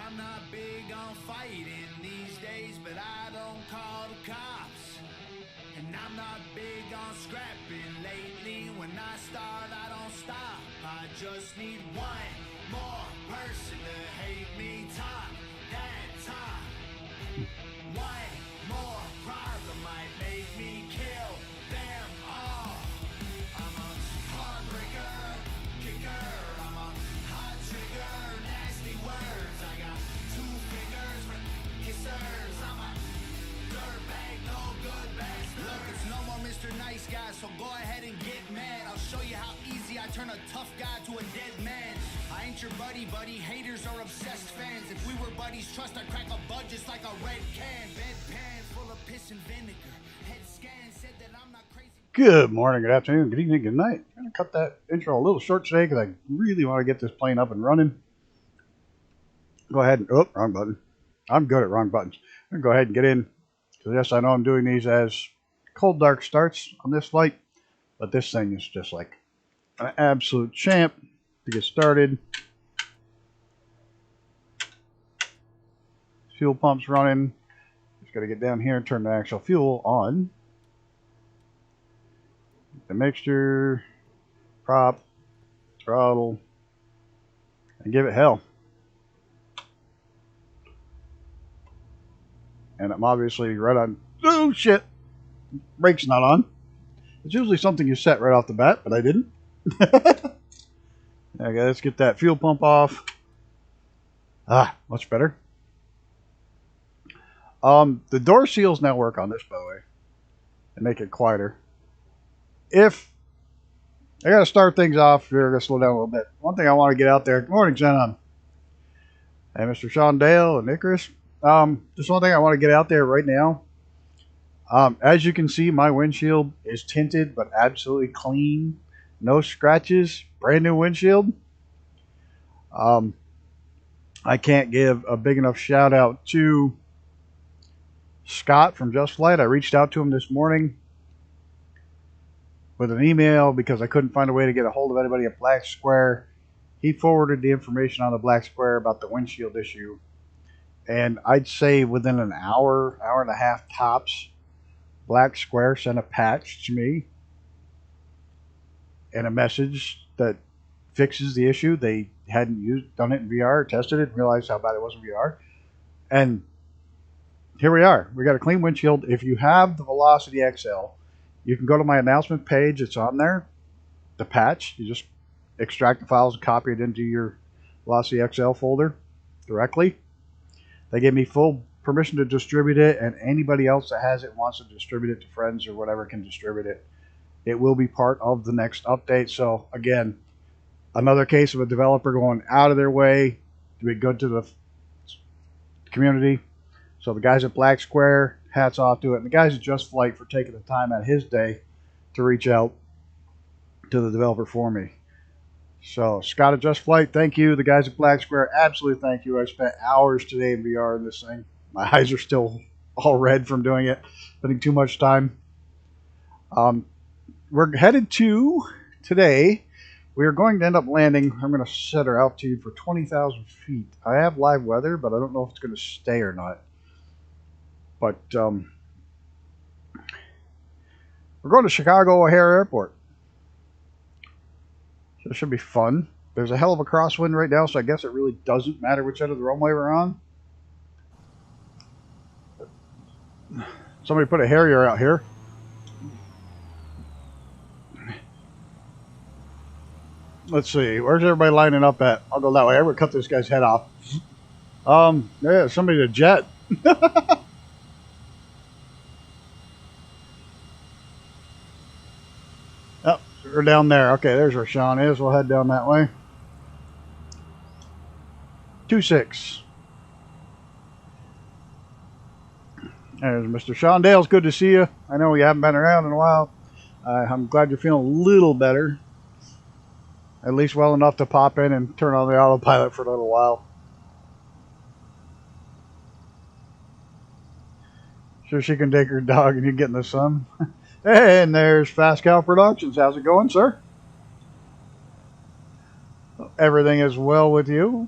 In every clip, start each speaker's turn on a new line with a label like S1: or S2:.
S1: I'm not big on fighting these days, but I don't call the cops. And I'm not big on scrapping lately. When I start, I don't stop. I just need one more person to hate me. Talk that talk. One more problem might make me kill them all. I'm a heartbreaker, kicker. I'm a hot trigger, nasty words. I got 2 fingers for kissers. I'm a dirtbag, no good bastard. Look, it's no more Mr. Nice Guy, so go ahead and get mad. I'll show you how easy I turn a tough guy to a dead man. I ain't your buddy. Haters are obsessed fans. If we were buddies, trust I'd crack a bud just like a red can. Bedpan full of piss and vinegar. Head scan said that I'm not crazy.
S2: Good morning, good afternoon, good evening, good night. I'm going to cut that intro a little short today because I really want to get this plane up and running. Go ahead and... Oh, wrong button. I'm good at wrong buttons. I'm going to go ahead and get in. Because yes, I know I'm doing these as cold dark starts on this flight. But this thing is just like an absolute champ to get started. Fuel pump's running. Just got to get down here and turn the actual fuel on. The mixture, prop, throttle, and give it hell. And I'm obviously right on. Oh shit! Brake's not on. It's usually something you set right off the bat, but I didn't. Okay, let's get that fuel pump off. Ah, much better. The door seals now work on this, by the way, and make it quieter. If I got to start things off, we're going to slow down a little bit. One thing I want to get out there. Good morning, John. Hey, Mr. Sean Dale and Icarus. Just one thing I want to get out there right now. As you can see, my windshield is tinted, but absolutely clean. No scratches. Brand new windshield. I can't give a big enough shout out to Scott from Just Flight. I reached out to him this morning with an email because I couldn't find a way to get a hold of anybody at Black Square. He forwarded the information on the Black Square about the windshield issue. And I'd say within an hour, hour and a half tops, Black Square sent a patch to me and a message that fixes the issue. They hadn't done it in VR, tested it, and realized how bad it was in VR. And here we are. We got a clean windshield. If you have the Velocity XL, you can go to my announcement page. It's on there. The patch. You just extract the files and copy it into your Velocity XL folder directly. They gave me full permission to distribute it, and anybody else that has it wants to distribute it to friends or whatever can distribute it. It will be part of the next update. So again, another case of a developer going out of their way to be good to the community. So the guys at Black Square, hats off to it. And the guys at Just Flight for taking the time out of his day to reach out to the developer for me. So Scott at Just Flight, thank you. The guys at Black Square, absolutely thank you. I spent hours today in VR in this thing. My eyes are still all red from doing it, spending too much time. We're headed to today. We are going to end up landing. I'm going to set our altitude for 20,000 feet. I have live weather, but I don't know if it's going to stay or not. But we're going to Chicago O'Hare Airport. So it should be fun. There's a hell of a crosswind right now, so I guess it really doesn't matter which end of the runway we're on. Somebody put a Harrier out here. Let's see. Where's everybody lining up at? I'll go that way. I'm going to cut this guy's head off. Yeah, somebody to jet. Oh, we're down there. Okay, there's where Sean is. We'll head down that way. 26. There's Mr. Sean Dale. It's good to see you. I know we haven't been around in a while. I'm glad you're feeling a little better. At least well enough to pop in and turn on the autopilot for a little while. Sure she can take her dog and you get in the sun. Hey, and there's Fast Cow Productions. How's it going, sir? Everything is well with you?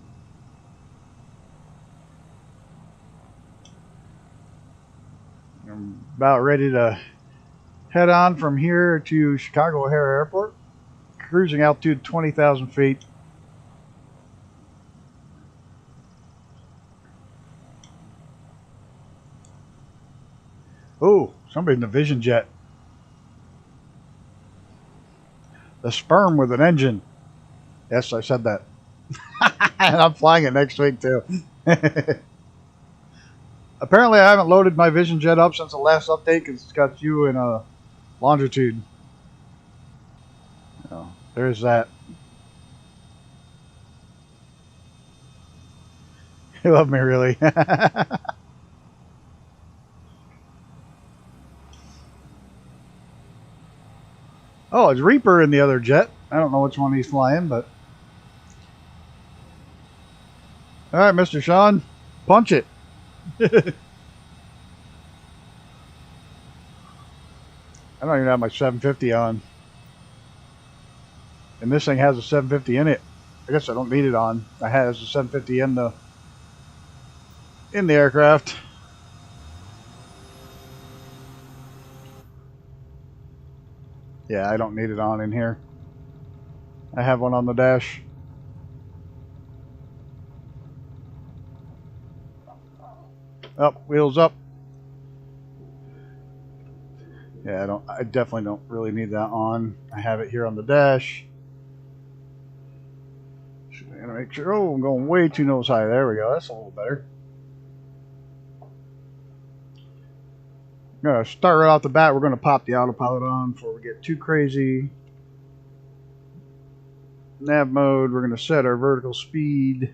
S2: about ready to head on from here to Chicago O'Hare Airport. Cruising altitude 20,000 feet. Oh, somebody's in a Vision jet. The sperm with an engine. Yes, I said that. And I'm flying it next week too. Apparently I haven't loaded my Vision jet up since the last update because it's got you in a longitude. Oh, there's that. You love me, really. Oh, it's Reaper in the other jet. I don't know which one he's flying, but... Alright, Mr. Sean. Punch it. I don't even have my 750 on. And this thing has a 750 in it. I guess I don't need it on. I have a 750 in the aircraft. Yeah, I don't need it on in here. I have one on the dash. Up, wheels up. Yeah, I definitely don't really need that on. I have it here on the dash. Should I make sure? Oh, I'm going way too nose high. There we go. That's a little better. I'm gonna start right off the bat. We're gonna pop the autopilot on before we get too crazy. Nav mode. We're gonna set our vertical speed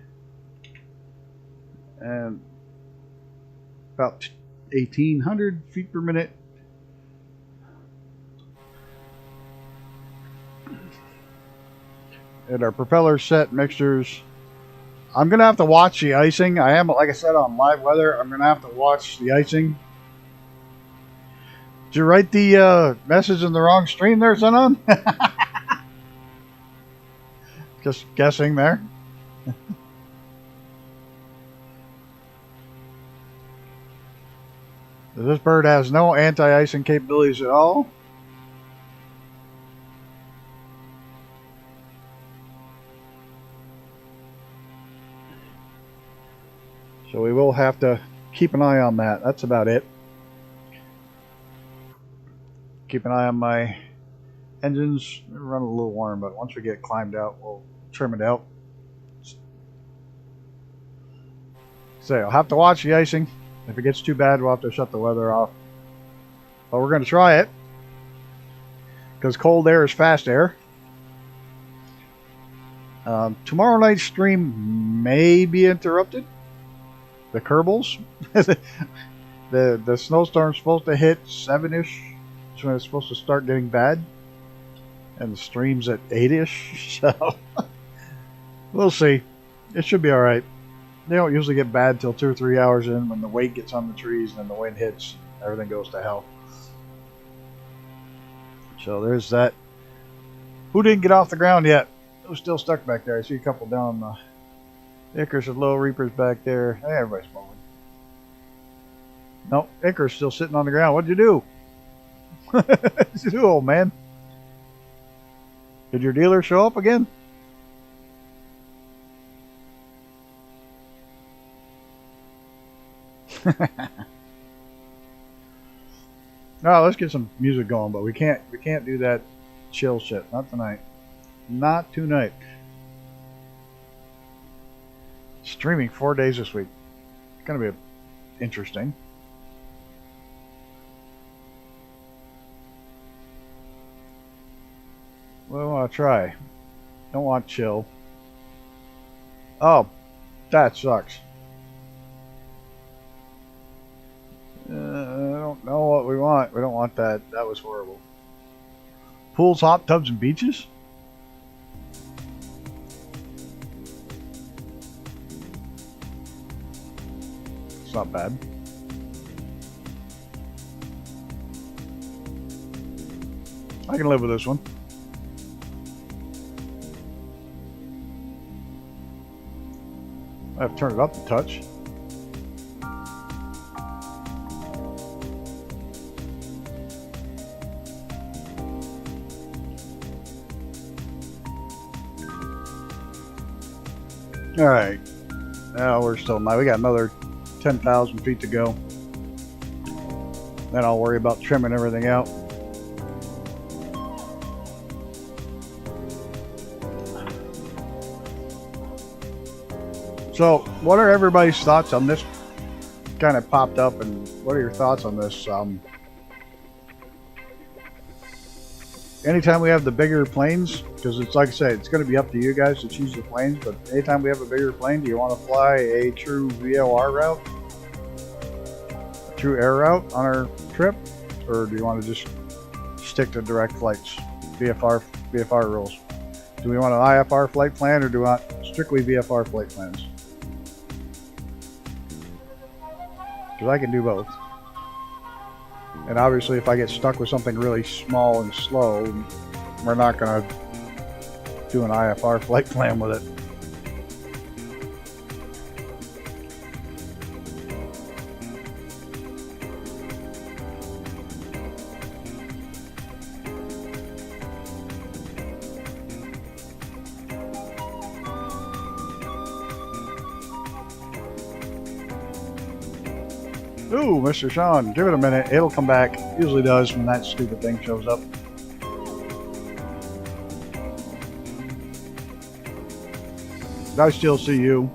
S2: and about 1,800 feet per minute. And our propeller set mixtures. I'm gonna have to watch the icing. I am, like I said, on live weather. I'm gonna have to watch the icing. Did you write the message in the wrong stream there, Zenon? Just guessing there. This bird has no anti-icing capabilities at all. So we will have to keep an eye on that. That's about it. Keep an eye on my engines. Run a little warm, but once we get climbed out, we'll trim it out. So I'll have to watch the icing. If it gets too bad, we'll have to shut the weather off. But we're going to try it. Because cold air is fast air. Tomorrow night's stream may be interrupted. The Kerbals. the snowstorm's supposed to hit 7-ish. That's when it's supposed to start getting bad. And the stream's at 8-ish. So we'll see. It should be alright. They don't usually get bad till 2 or 3 hours in when the weight gets on the trees and then the wind hits. Everything goes to hell. So there's that. Who didn't get off the ground yet? Who's still stuck back there? I see a couple down the Icarus with low Reapers back there. Hey, everybody's moving. Nope, Icarus still sitting on the ground. What'd you do? What'd you do, old man? Did your dealer show up again? No, let's get some music going, but we can't do that chill shit. Not tonight. Not tonight. Streaming 4 days this week. It's gonna be interesting. What do I want to try? Don't want chill. Oh, that sucks. I don't know what we want. We don't want that. That was horrible. Pools, hot tubs, and beaches? It's not bad. I can live with this one. I have to turn it up a touch. Alright. Now we're still not. We got another 10,000 feet to go. Then I'll worry about trimming everything out. So, what are everybody's thoughts on this? Kind of popped up, and what are your thoughts on this? Anytime we have the bigger planes, because it's like I said, it's going to be up to you guys to choose the planes, but anytime we have a bigger plane, do you want to fly a true VOR route? A true air route on our trip? Or do you want to just stick to direct flights? VFR rules. Do we want an IFR flight plan, or do we want strictly VFR flight plans? Because I can do both. And obviously if I get stuck with something really small and slow, we're not going to do an IFR flight plan with it. Ooh, Mr. Sean, give it a minute. It'll come back. It usually does when that stupid thing shows up. I still see you.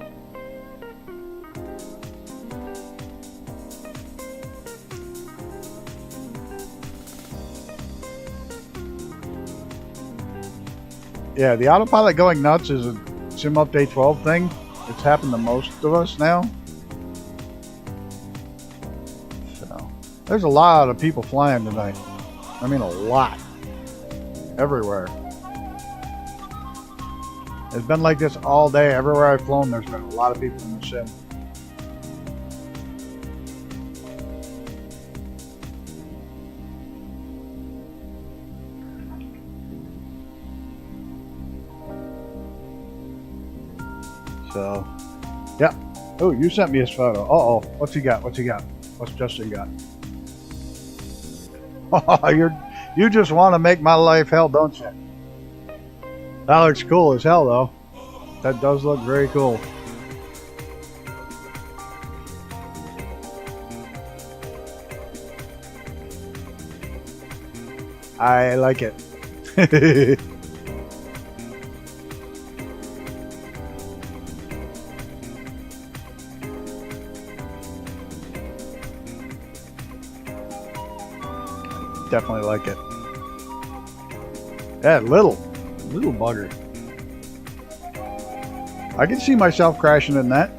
S2: Yeah, the autopilot going nuts is a Sim Update 12 thing. It's happened to most of us now. There's a lot of people flying tonight. I mean, a lot. Everywhere. It's been like this all day. Everywhere I've flown, there's been a lot of people in the sim. So, yeah. Oh, you sent me his photo. Uh-oh. What's he got? What's he got? What's Justin got? You just want to make my life hell, don't you? That looks cool as hell, though. That does look very cool. I like it. Definitely like it. Yeah, little bugger. I can see myself crashing in that.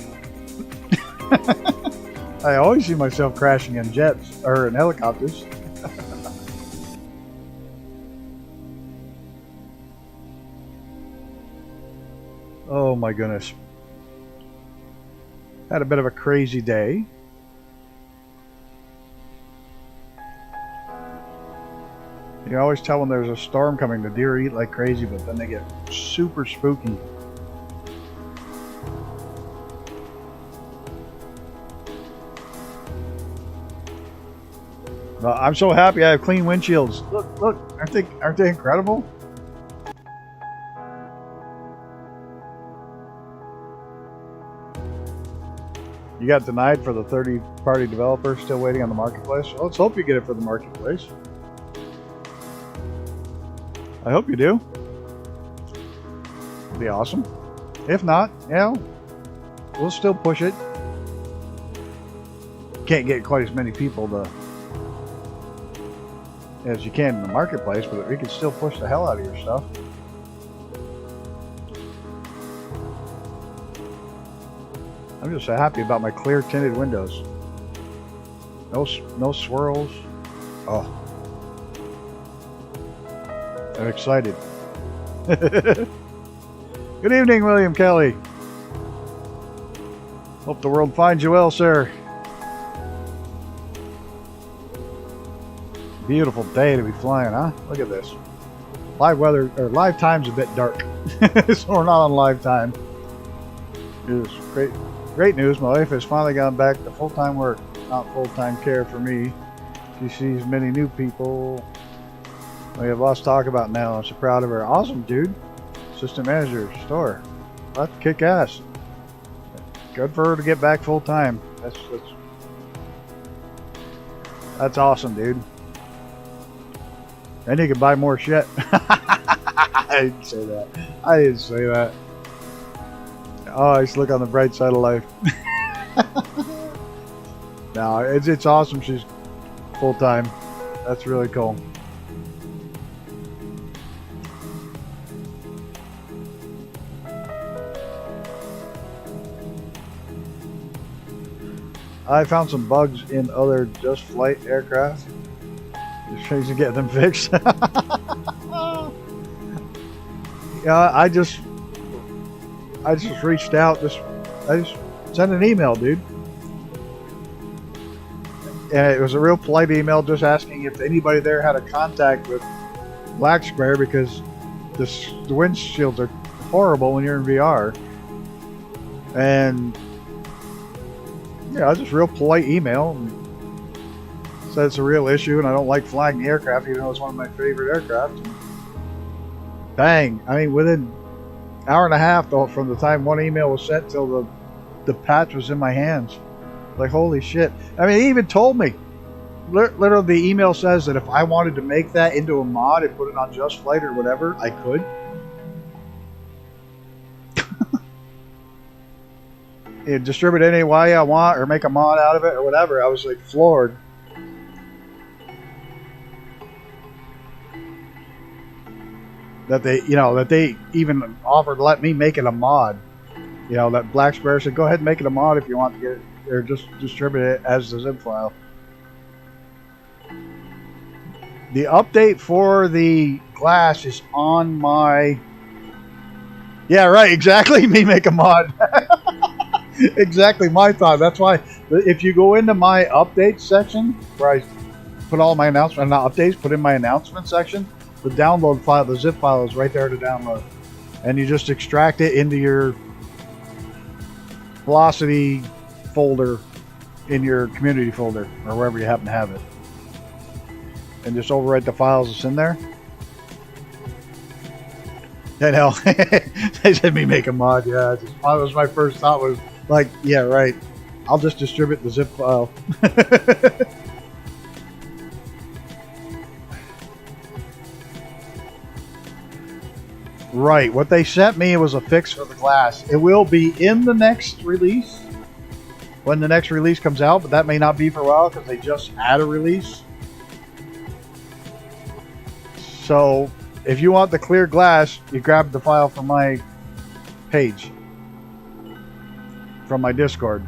S2: I always see myself crashing in jets or in helicopters. Oh my goodness. Had a bit of a crazy day. You can always tell when there's a storm coming. The deer eat like crazy, but then they get super spooky. I'm so happy I have clean windshields. Look, aren't they incredible? You got denied for the 30-party developer, still waiting on the marketplace. Well, let's hope you get it for the marketplace. I hope you do. It'd be awesome. If not, yeah, we'll still push it. Can't get quite as many people to as you can in the marketplace, but we can still push the hell out of your stuff. I'm just so happy about my clear tinted windows. No swirls. Oh. I'm excited. Good evening, William Kelly. Hope the world finds you well, sir. Beautiful day to be flying, huh? Look at this. Live weather, or live time's a bit dark. So we're not on live time. It was great news. My wife has finally gone back to full-time work, not full-time care for me. She sees many new people. We have lots to talk about now. I'm so proud of her. Awesome, dude. Assistant manager, store. That's kick ass. Good for her to get back full time. That's awesome, dude. And you can buy more shit. I didn't say that. I didn't say that. Oh, I just look on the bright side of life. No, it's awesome. She's full time. That's really cool. I found some bugs in other Just Flight aircraft. Just trying to get them fixed. Yeah, I just reached out. I just sent an email, dude. And it was a real polite email just asking if anybody there had a contact with Black Square, because the windshields are horrible when you're in VR. And yeah, just a real polite email. And said it's a real issue and I don't like flying the aircraft, even though it's one of my favorite aircraft. And bang! I mean, within an hour and a half from the time one email was sent till the patch was in my hands. Like, holy shit. I mean, he even told me. Literally, the email says that if I wanted to make that into a mod and put it on Just Flight or whatever, I could. You distribute it any way I want or make a mod out of it or whatever. I was like floored. That they even offered to let me make it a mod. You know, that Black Square said, go ahead and make it a mod if you want to get it, or just distribute it as a zip file. The update for the glass is on my... Yeah, right, exactly. Me make a mod. Exactly my thought. That's why if you go into my updates section, where I put all my announcements, not updates, put in my announcement section, the download file, the zip file is right there to download. And you just extract it into your Velocity folder in your community folder or wherever you happen to have it. And just overwrite the files that's in there. I know. They said me make a mod. Yeah, that was my first thought, was like, yeah, right. I'll just distribute the zip file. Right. What they sent me was a fix for the glass. It will be in the next release, when the next release comes out, but that may not be for a while because they just had a release. So if you want the clear glass, you grab the file from my page, from my Discord.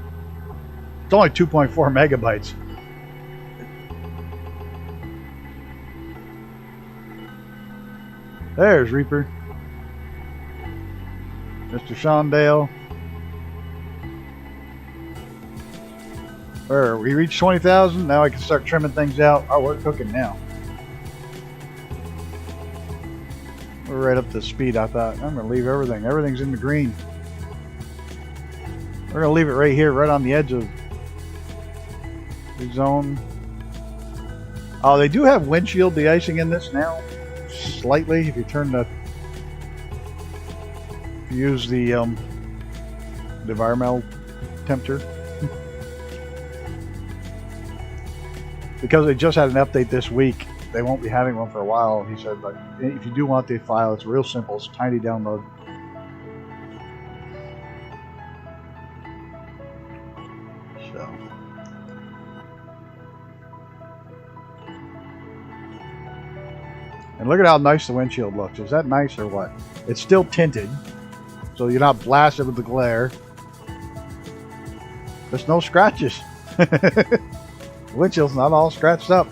S2: It's only 2.4 megabytes. There's Reaper. Mr. Shondale. We reached 20,000. Now I can start trimming things out. Oh, we're cooking now. We're right up to speed. I thought I'm going to leave everything. Everything's in the green. We're going to leave it right here, right on the edge of the zone. Oh, they do have windshield de-icing in this now. Slightly, if you turn the... use the environmental temperature. Because they just had an update this week, they won't be having one for a while. He said, but if you do want the file, it's real simple. It's a tiny download. So. And look at how nice the windshield looks. Is that nice or what? It's still tinted, so you're not blasted with the glare. There's no scratches. The windshield's not all scratched up.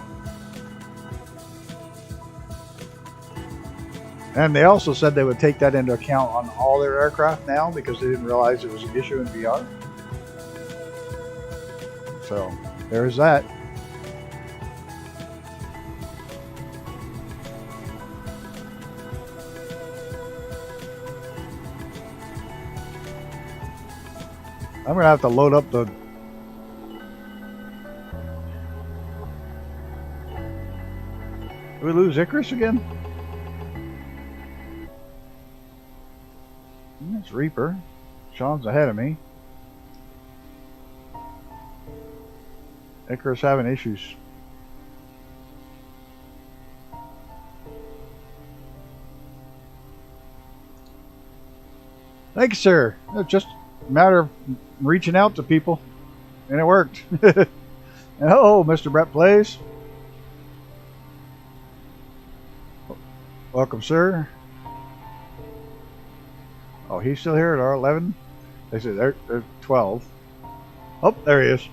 S2: And they also said they would take that into account on all their aircraft now, because they didn't realize it was an issue in VR. So there's that. I'm gonna have to load up the... Did we lose Icarus again? It's Reaper. Sean's ahead of me. Icarus having issues. Thank you, sir. It's just a matter of reaching out to people, and it worked. And hello, Mr. Brett Plays. Welcome, sir. Oh, he's still here at R11? They said they're 12. Oh, there he is.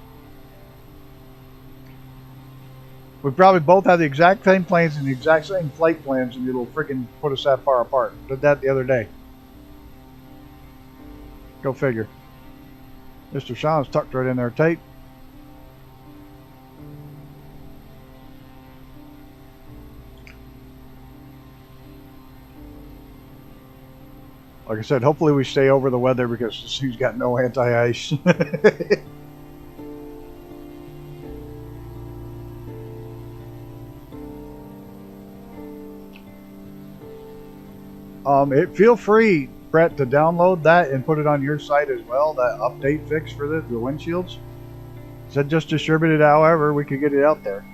S2: We probably both have the exact same planes and the exact same flight plans, and it'll freaking put us that far apart. Did that the other day. Go figure. Mr. Sean's tucked right in there tight. Like I said, hopefully we stay over the weather because this thing's got no anti-ice. Feel free, Brett, to download that and put it on your site as well, that update fix for the windshields. Said just distribute it however we could get it out there.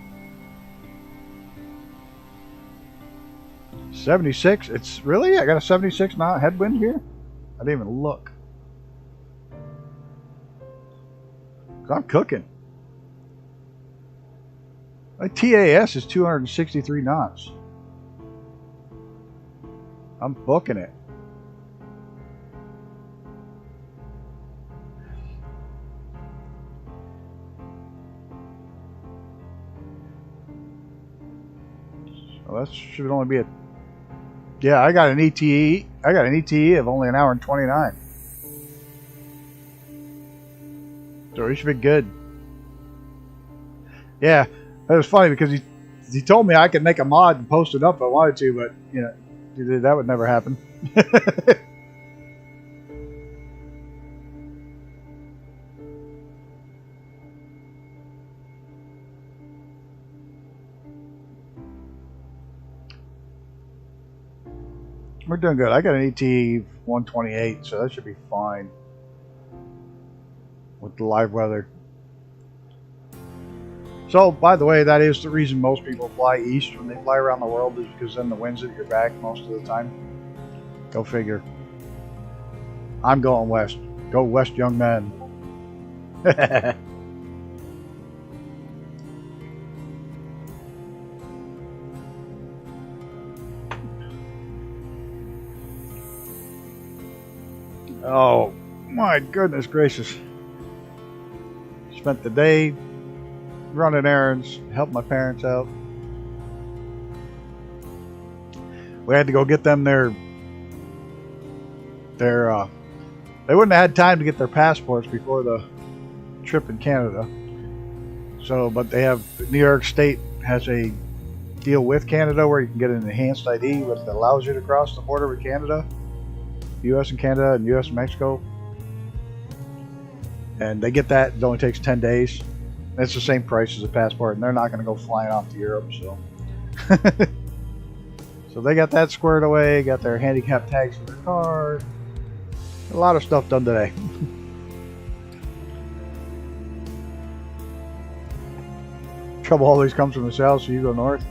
S2: 76? It's really? I got a 76 knot headwind here? I didn't even look. 'Cause I'm cooking. My TAS is 263 knots. I'm booking it. Well, that should only be a... Yeah, I got an ETE. I got an ETE of only an hour and 29. So we should be good. Yeah, that was funny because he told me I could make a mod and post it up if I wanted to, but you know, that would never happen. We're doing good. I got an ET 128, so that should be fine with the live weather. So, by the way, that is the reason most people fly east when they fly around the world, is because then the wind's at your back most of the time. Go figure. I'm going west. Go west, young man. Oh, my goodness gracious. Spent the day running errands, helped my parents out. We had to go get them their they wouldn't have had time to get their passports before the trip in Canada. So, but they have, New York State has a deal with Canada where you can get an enhanced ID, which allows you to cross the border with Canada. U.S. and Canada and U.S. and Mexico, and they get that. It only takes 10 days. It's the same price as a passport, and they're not going to go flying off to Europe. So, so they got that squared away. Got their handicap tags for their car. A lot of stuff done today. Trouble always comes from the south, so you go north.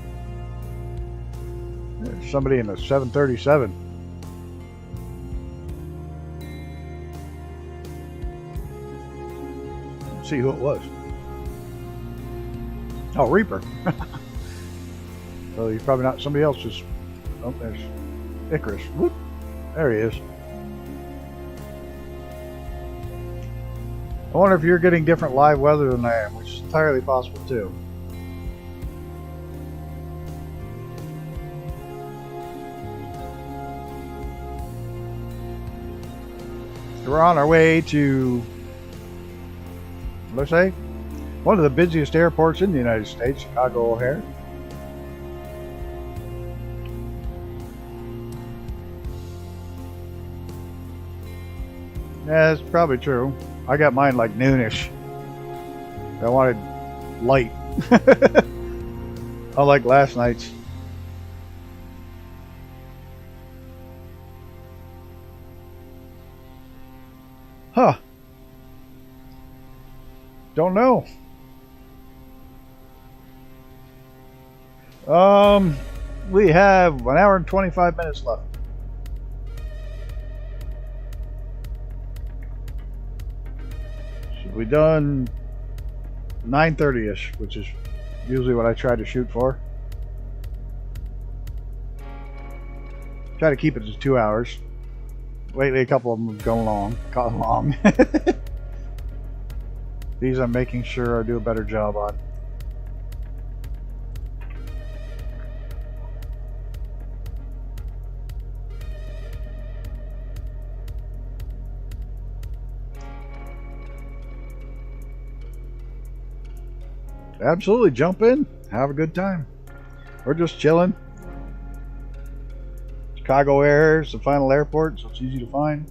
S2: There's somebody in a 737. See who it was. Oh, Reaper. So he's probably not somebody else's. Oh, there's Icarus. Whoop. There he is. I wonder if you're getting different live weather than I am, which is entirely possible too. We're on our way to, let's say, one of the busiest airports in the United States, Chicago O'Hare. Yeah, that's probably true. I got mine like noonish. I wanted light. Unlike last night's. Huh. Don't know. We have 1 hour and 25 minutes left. Should we done 9:30ish, which is usually what I try to shoot for. Try to keep it to 2 hours. Lately, a couple of them have gone long. These I'm making sure I do a better job on. Absolutely, jump in, have a good time. We're just chilling. Chicago Air is the final airport, so it's easy to find.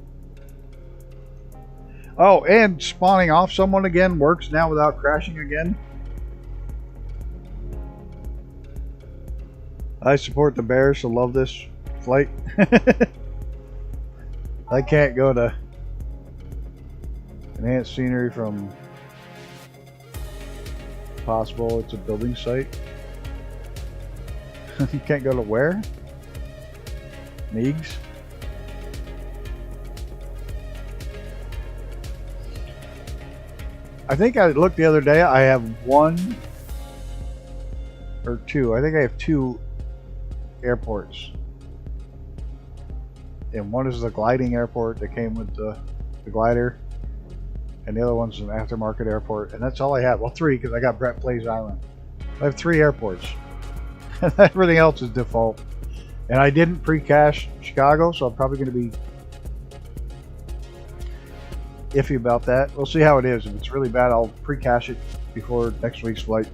S2: Oh, and spawning off someone again works now without crashing again. I support the Bears, so love this flight. I can't go to enhanced scenery from possible. It's a building site. You can't go to where? Meigs? I think I looked the other day. I have one or two. I think I have two airports. And one is the gliding airport that came with the glider. And the other one's an aftermarket airport. And that's all I have. Well, three, because I got Brett Plays Island. I have 3 airports. Everything else is default. And I didn't pre-cache Chicago, so I'm probably going to be iffy about that. We'll see how it is. If it's really bad, I'll pre-cache it before next week's flight.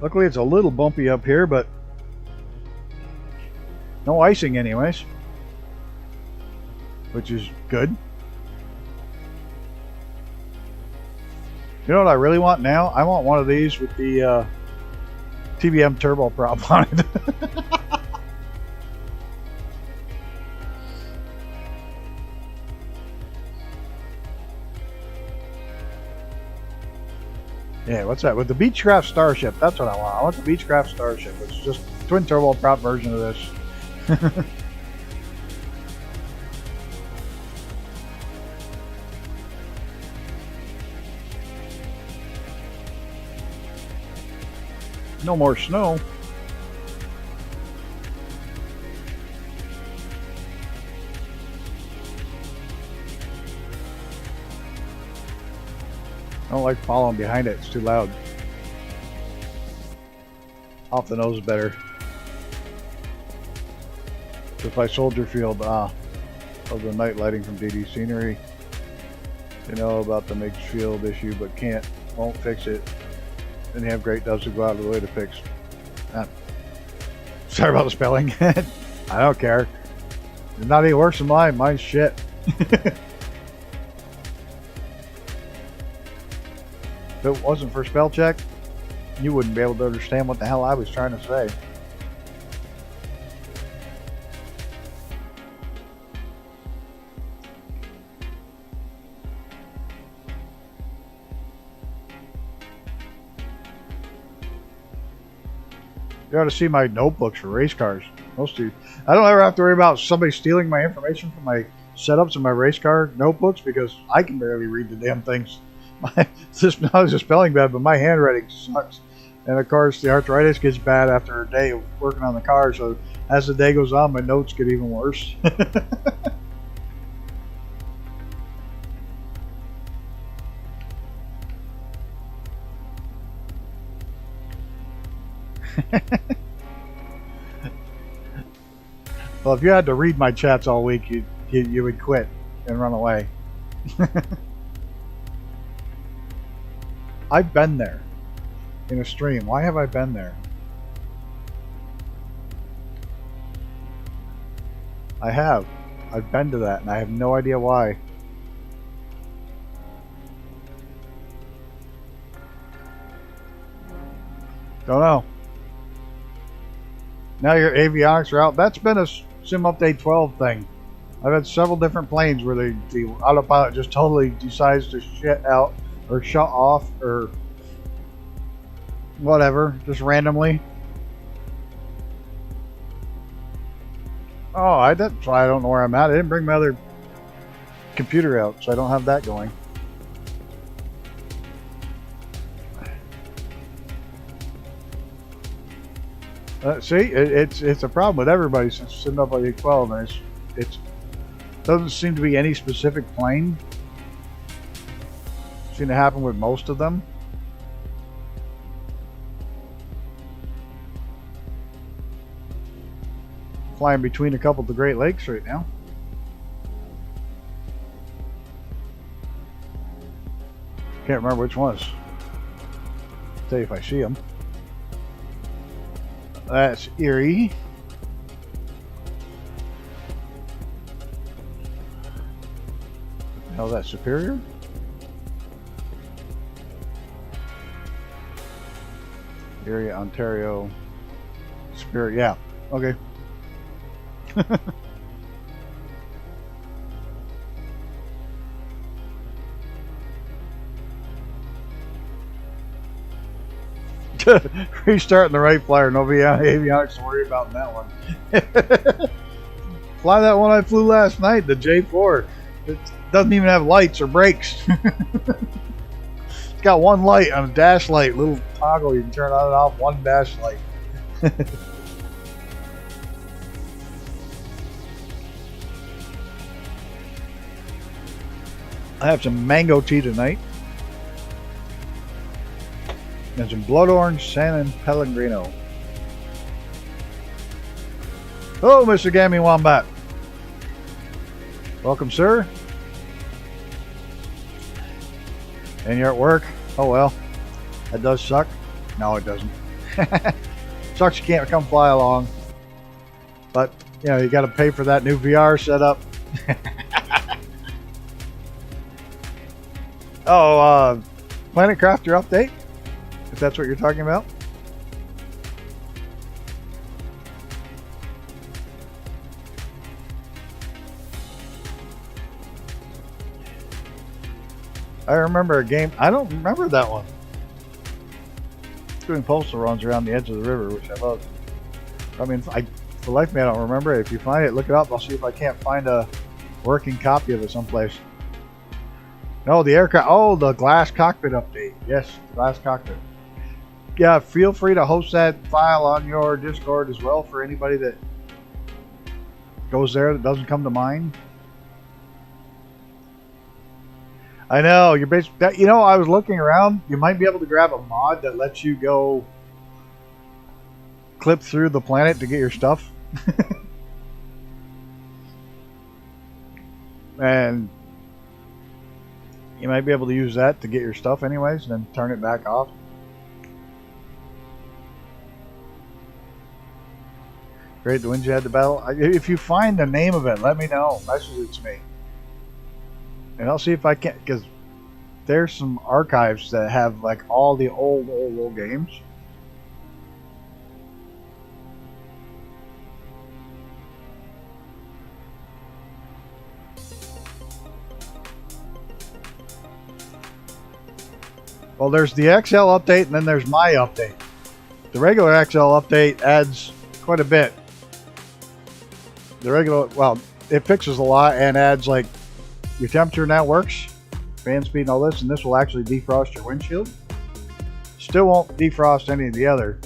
S2: Luckily, it's a little bumpy up here, but no icing anyways, which is good. You know what I really want now? I want one of these with the TBM turboprop on it. Yeah, what's that? With the Beechcraft Starship. That's what I want. I want the Beechcraft Starship. It's just a twin turboprop version of this. No more snow. I don't like following behind it. It's too loud. Off the nose better. Just by Soldier Field, of the night lighting from DD Scenery. They know about the mixed field issue, but won't fix it. And you have great doves to go out of the way to fix. Sorry about the spelling. I don't care. It's not any worse than mine. Mine's shit. If it wasn't for spell check, you wouldn't be able to understand what the hell I was trying to say. You ought to see my notebooks for race cars. Most of you. I don't ever have to worry about somebody stealing my information from my setups and my race car notebooks because I can barely read the damn things. This not as a spelling bad, but my handwriting sucks. And of course, the arthritis gets bad after a day of working on the car. So as the day goes on, my notes get even worse. Well, if you had to read my chats all week, you would quit and run away. I've been there in a stream. Why have I been there? I have. I've been to that, and I have no idea why. Don't know. Now your avionics are out. That's been a Sim Update 12 thing. I've had several different planes where the autopilot just totally decides to shut out or shut off or whatever, just randomly. Oh, that's why I don't know where I'm at. I didn't bring my other computer out, so I don't have that going. See, it's a problem with everybody since sitting up on 12, and it doesn't seem to be any specific plane. Seem to happen with most of them. Flying between a couple of the Great Lakes right now. Can't remember which ones. I'll tell you if I see them. That's Erie. How's that, Superior? Erie, Ontario. Superior, yeah. Okay. Restarting the right flyer. No avionics to worry about in that one. Fly that one I flew last night, the J4. It doesn't even have lights or brakes. It's got one light on a dash light, little toggle you can turn on and off, one dash light. I have some mango tea tonight. And some blood orange San Pellegrino. Hello, Mr. Gammy Wombat. Welcome, sir. And you're at work? Oh well. That does suck. No, it doesn't. Sucks you can't come fly along. But, you know, you got to pay for that new VR setup. Oh, Planet Crafter update? If that's what you're talking about. I remember a game. I don't remember that one. Doing postal runs around the edge of the river, which I love. I mean, for the life of me, I don't remember it. If you find it, look it up. I'll see if I can't find a working copy of it someplace. No, the aircraft. Oh, the glass cockpit update. Yes, glass cockpit. Yeah, feel free to host that file on your Discord as well for anybody that goes there that doesn't come to mind. I know, you're basically, you know, I was looking around. You might be able to grab a mod that lets you go clip through the planet to get your stuff. And you might be able to use that to get your stuff anyways, and then turn it back off. Great, the wins you had to battle. If you find the name of it, let me know. Message it to me. And I'll see if I can, because there's some archives that have like all the old games. Well, there's the XL update, and then there's my update. The regular XL update adds quite a bit. The regular, well, it fixes a lot and adds like your temperature now works, fan speed and all this, and this will actually defrost your windshield. Still won't defrost any of the other.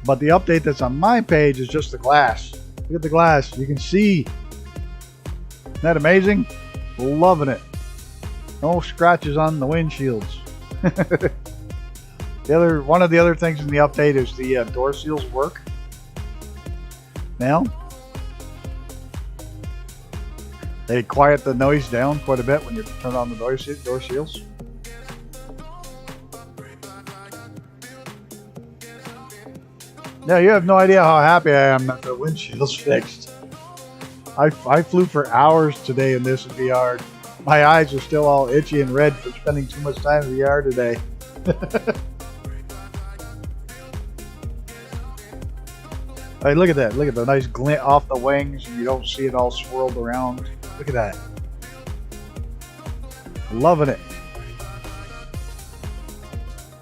S2: But the update that's on my page is just the glass. Look at the glass. You can see. Isn't that amazing? Loving it. No scratches on the windshields. One of the other things in the update is the door seals work. Now, they quiet the noise down quite a bit when you turn on the door seals. Now, you have no idea how happy I am that the windshield's fixed. I flew for hours today in this VR. My eyes are still all itchy and red for spending too much time in VR today. Hey, look at that. Look at the nice glint off the wings, and you don't see it all swirled around. Look at that. Loving it.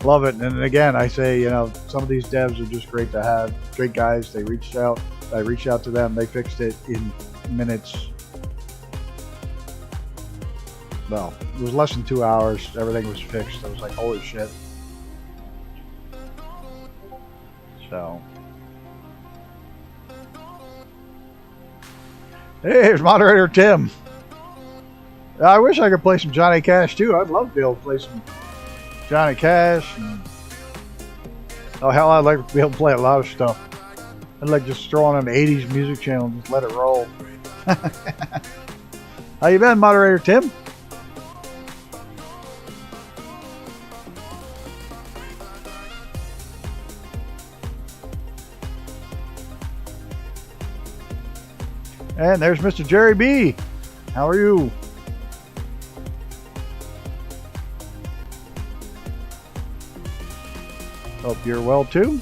S2: Love it. And again, I say, you know, some of these devs are just great to have. Great guys. They reached out. I reached out to them. They fixed it in minutes. Well, it was less than 2 hours. Everything was fixed. I was like, holy shit. So. Hey, here's moderator Tim. I wish I could play some Johnny Cash too. I'd love to be able to play some Johnny Cash. And, oh hell, I'd like to be able to play a lot of stuff. I'd like just throw on an 80s music channel and just let it roll. How you been, moderator Tim? And there's Mr. Jerry B. How are you? Hope you're well too.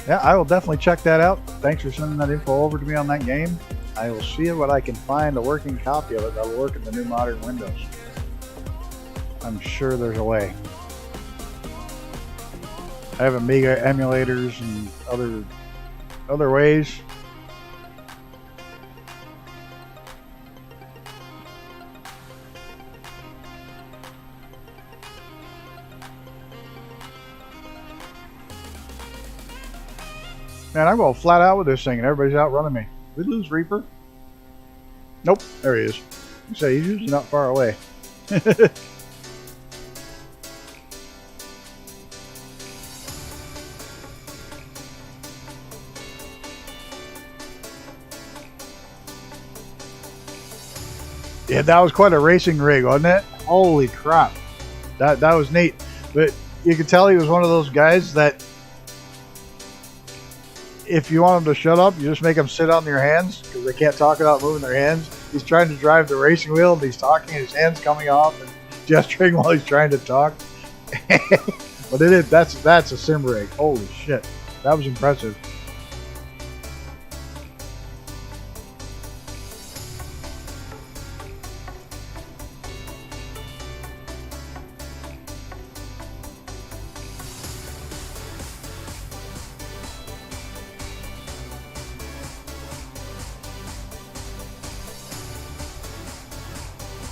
S2: Yeah, I will definitely check that out. Thanks for sending that info over to me on that game. I will see what I can find a working copy of it that will work in the new modern Windows. I'm sure there's a way. I have Amiga emulators and other ways. Man, I'm going flat out with this thing, and everybody's outrunning me. Did we lose Reaper? Nope, there he is. You say he's usually not far away. Yeah, that was quite a racing rig, wasn't it? Holy crap. That was neat. But you could tell he was one of those guys that if you want him to shut up, you just make him sit on your hands because they can't talk without moving their hands. He's trying to drive the racing wheel and he's talking and his hand's coming off and gesturing while he's trying to talk. But that's a sim rig. Holy shit. That was impressive.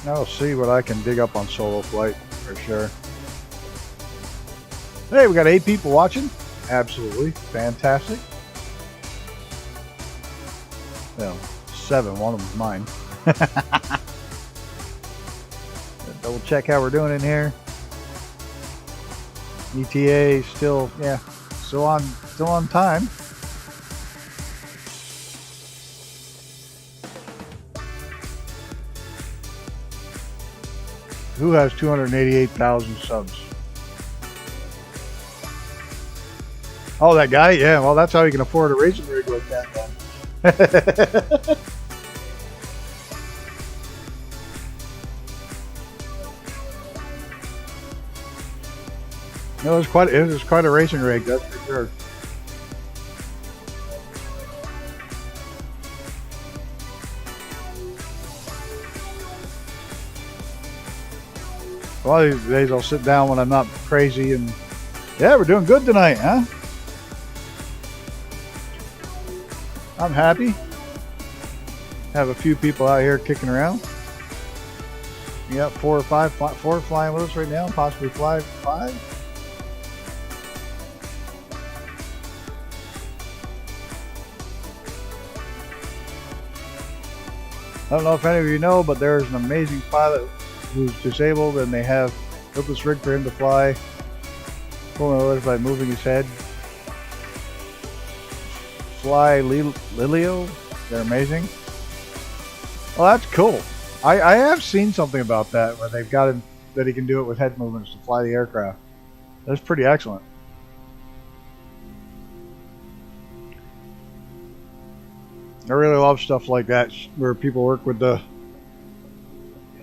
S2: I'll see what I can dig up on Solo Flight for sure. Hey, we got 8 people watching. Absolutely fantastic. Well, 7. One of them's mine. Double check how we're doing in here. ETA still, yeah, still on time. Who has 288,000 subs? Oh, that guy? Yeah, well, that's how you can afford a racing rig like that, then. No, it was quite a racing rig, that's for sure. One of these days I'll sit down when I'm not crazy and yeah, we're doing good tonight, huh? I'm happy. Have a few people out here kicking around. We got 4 or 5 flying with us right now, possibly 5. I don't know if any of you know, but there's an amazing pilot who's disabled, and they have built this rig for him to fly. Pulling orders by moving his head. Fly Lilio. They're amazing. Well, that's cool. I have seen something about that where they've got him that he can do it with head movements to fly the aircraft. That's pretty excellent. I really love stuff like that where people work with the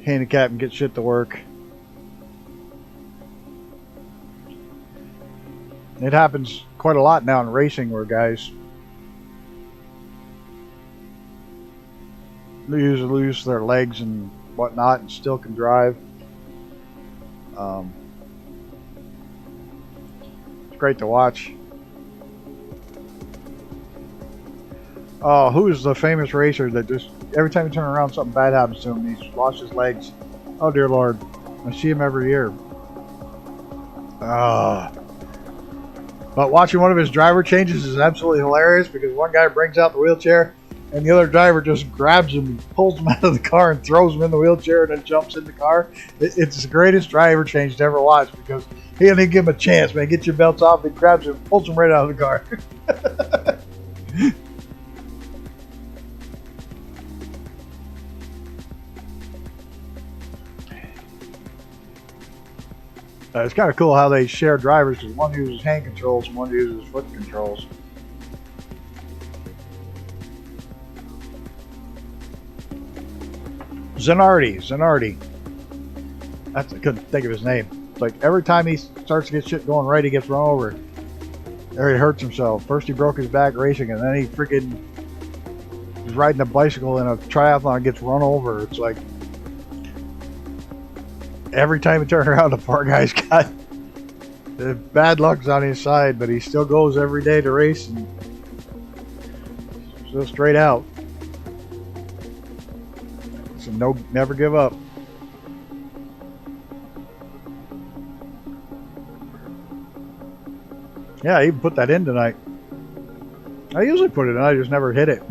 S2: handicap and get shit to work. It happens quite a lot now in racing where guys lose their legs and whatnot and still can drive. It's great to watch. Oh, who is the famous racer that just every time you turn around something bad happens to him? He's lost his legs. Oh dear Lord, I see him every year. But watching one of his driver changes is absolutely hilarious because one guy brings out the wheelchair and the other driver just grabs him and pulls him out of the car and throws him in the wheelchair and then jumps in the car. It's the greatest driver change to ever watch because he didn't give him a chance, man. Get your belts off, he grabs him and pulls him right out of the car. It's kind of cool how they share drivers because one uses hand controls and one uses foot controls. Zanardi. I couldn't think of his name. It's like every time he starts to get shit going right, he gets run over. Or he hurts himself. First he broke his back racing and then he freaking is riding a bicycle in a triathlon and gets run over. It's like every time he turns around, the poor guy's got the bad luck's on his side, but he still goes every day to race and still straight out. So never give up. Yeah, I even put that in tonight. I usually put it in, I just never hit it.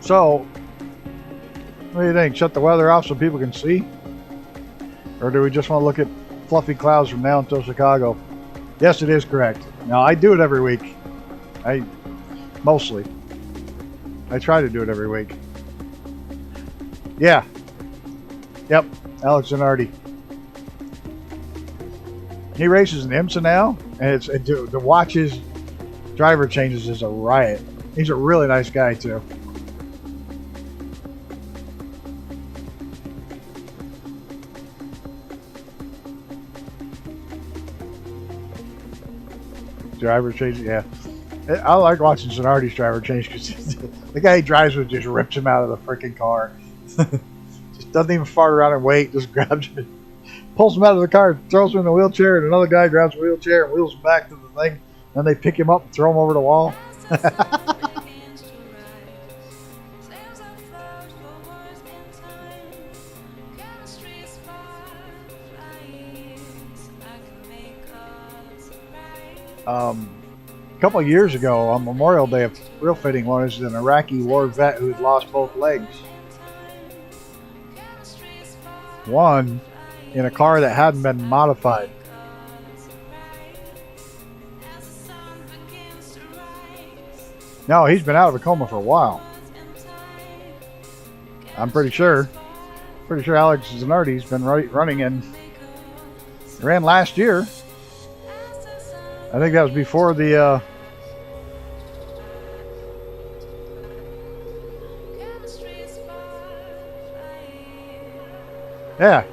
S2: So, what do you think? Shut the weather off so people can see? Or do we just want to look at fluffy clouds from now until Chicago? Yes, it is correct. Now, I do it every week. Mostly. I try to do it every week. Yeah. Yep, Alex Zanardi. He races in IMSA now, and to watch his driver changes is a riot. He's a really nice guy, too. Driver change, yeah. I like watching Zanardi's driver change because the guy he drives with just rips him out of the freaking car. Just doesn't even fart around and wait, just grabs him, pulls him out of the car, throws him in the wheelchair, and another guy grabs the wheelchair and wheels him back to the thing. Then they pick him up and throw him over the wall. A couple of years ago on Memorial Day, a real fitting one is an Iraqi war vet who had lost both legs. One in a car that hadn't been modified. No, he's been out of a coma for a while. I'm pretty sure Alex Zanardi's been running and ran last year. I think that was before the yeah.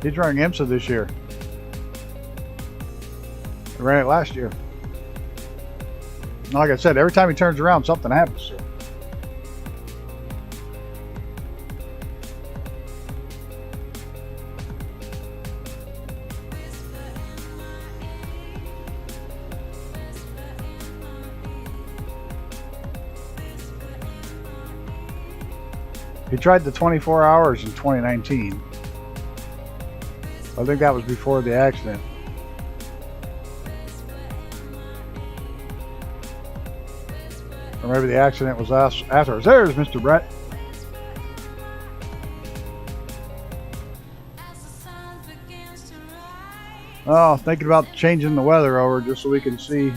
S2: He's running IMSA this year. He ran it last year. Like I said, every time he turns around, something happens to him. He tried the 24 hours in 2019. I think that was before the accident. Or maybe the accident was afterwards. There's Mr. Brett. Oh, thinking about changing the weather over just so we can see.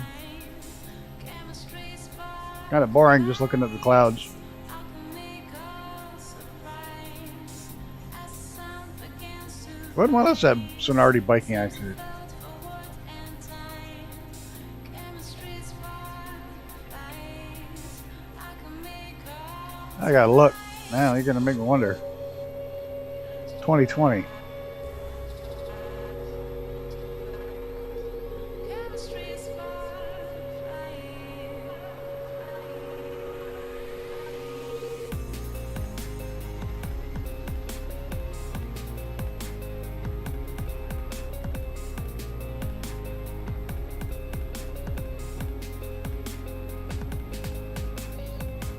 S2: Kind of boring just looking at the clouds. When was that Zanardi biking accident? I gotta look. Man, you're gonna make me wonder. 2020.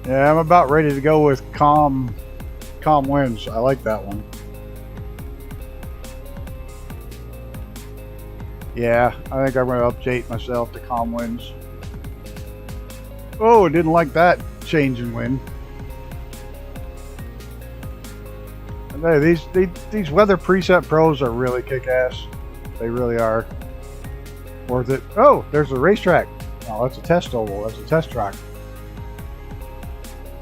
S2: Yeah, I'm about ready to go with calm winds. I like that one. Yeah, I think I'm going to update myself to calm winds. Oh, didn't like that change in wind. Hey, these weather preset pros are really kick-ass. They really are. Worth it. Oh, there's a racetrack. Oh, that's a test oval. That's a test track.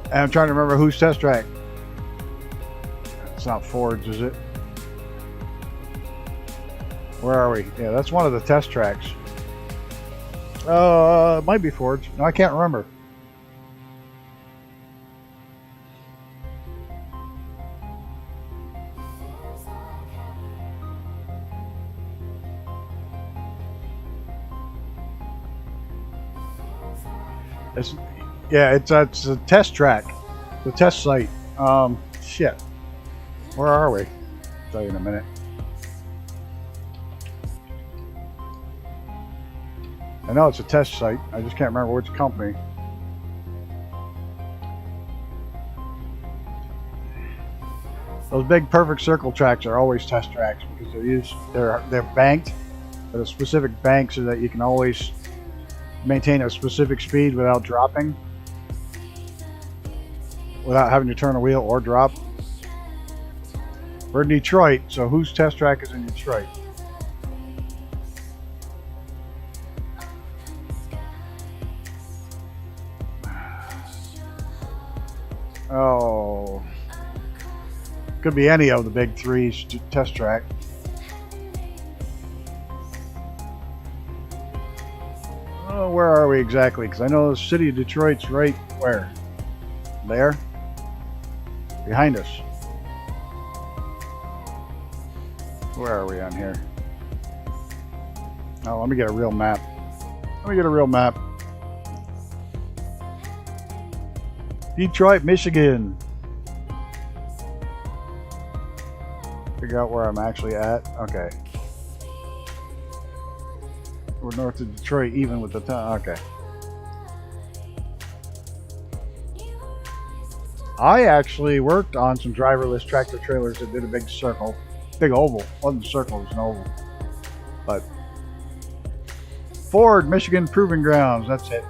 S2: And I'm trying to remember whose test track. It's not Ford's, is it? Where are we? Yeah, that's one of the test tracks. It might be Ford's. No, I can't remember. It's a test track, the test site. Shit. Where are we? I'll tell you in a minute. I know it's a test site. I just can't remember which company. Those big perfect circle tracks are always test tracks because they're banked at a specific bank so that you can always maintain a specific speed without dropping, without having to turn a wheel or drop. We're in Detroit, so whose test track is in Detroit? Oh, could be any of the big threes test track. Oh, where are we exactly? Because I know the city of Detroit's right where? There? Behind us. Where are we on here? Oh, let me get a real map. Let me get a real map. Detroit, Michigan. Figure out where I'm actually at. Okay. We're north of Detroit, even with the town. Okay. I actually worked on some driverless tractor trailers that did a big circle. Big oval. It wasn't a circle, it was an oval. But Ford, Michigan Proving Grounds. That's it.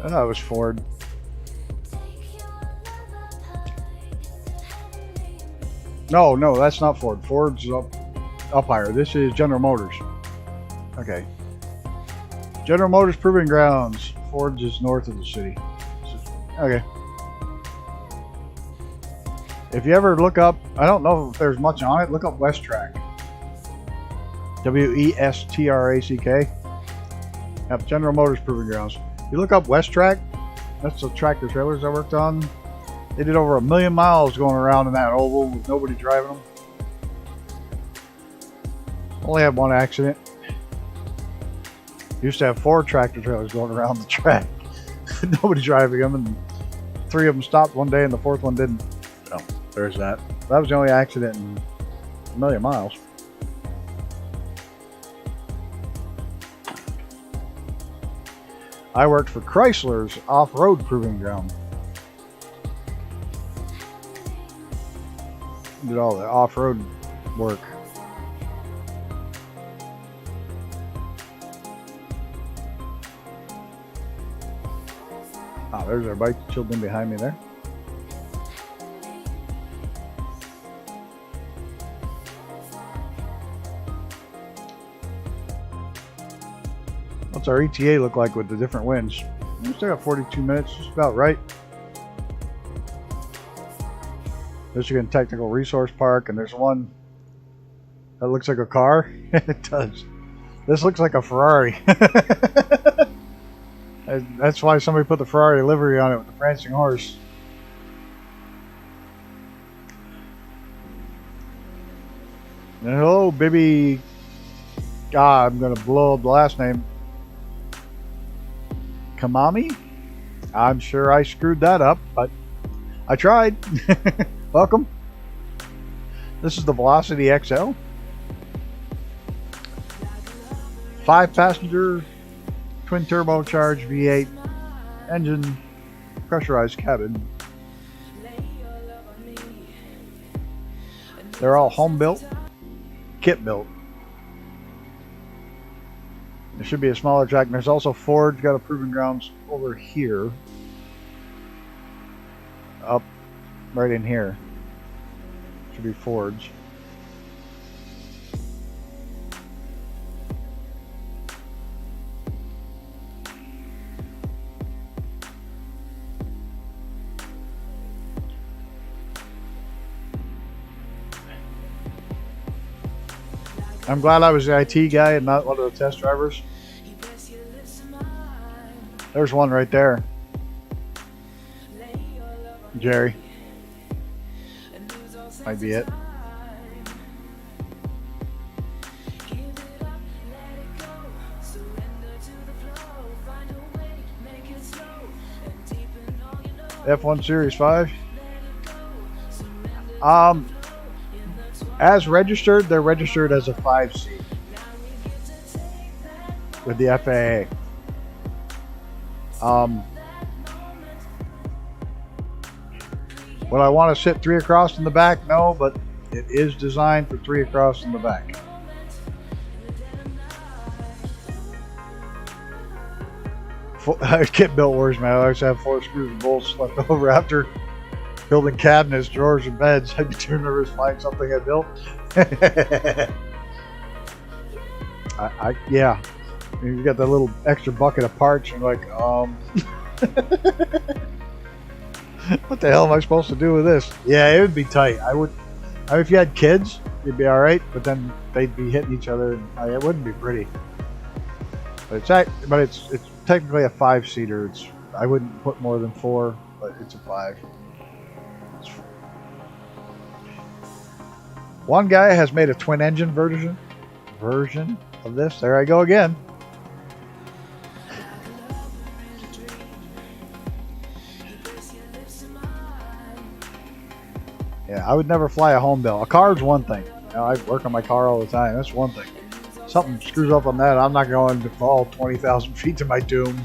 S2: I thought it was Ford. No, that's not Ford. Ford's up higher. This is General Motors. Okay. General Motors Proving Grounds. Ford's is north of the city. Okay. If you ever look up, I don't know if there's much on it, look up West Track. Westrack. Yep, General Motors Proving Grounds. You look up West Track, that's the tractor trailers I worked on. They did over 1 million miles going around in that oval with nobody driving them. Only had one accident. Used to have 4 tractor trailers going around the track. Nobody driving them, and 3 of them stopped one day and the 4th one didn't. So there's that. That was the only accident in 1 million miles. I worked for Chrysler's off-road proving ground. Did all the off-road work. Ah, there's our bike children behind me there. What's our ETA look like with the different winds? We still got 42 minutes, just about right. Michigan Technical Resource Park, and there's one that looks like a car. It does. This looks like a Ferrari. That's why somebody put the Ferrari livery on it with the prancing horse. And hello, baby. God, I'm gonna blow up the last name. Kamami? I'm sure I screwed that up, but I tried. Welcome. This is the Velocity XL. 5-passenger, twin turbocharged V8 engine, pressurized cabin. They're all home built, kit built. There should be a smaller track. And there's also Ford's got a proving grounds over here. Up right in here. Should be Ford's. I'm glad I was the IT guy and not one of the test drivers. There's one right there. Jerry. Might be it. F1 Series 5. As registered, they're registered as a 5C with the FAA. Would I want to sit 3 across in the back? No, but it is designed for 3 across in the back. Kit built worse, man. I always have 4 screws and bolts left over after building cabinets, drawers, and beds. I'd be too nervous to find something I built. Yeah. You got that little extra bucket of parts, and you're like, what the hell am I supposed to do with this? Yeah, it would be tight. I mean, if you had kids, it'd be all right, but then they'd be hitting each other, and it wouldn't be pretty. But it's technically a 5-seater. I wouldn't put more than 4, but it's a 5. One guy has made a twin engine version of this. There I go again. Yeah, I would never fly a home built. A car's one thing. You know, I work on my car all the time. That's one thing. Something screws up on that, I'm not going to fall 20,000 feet to my doom.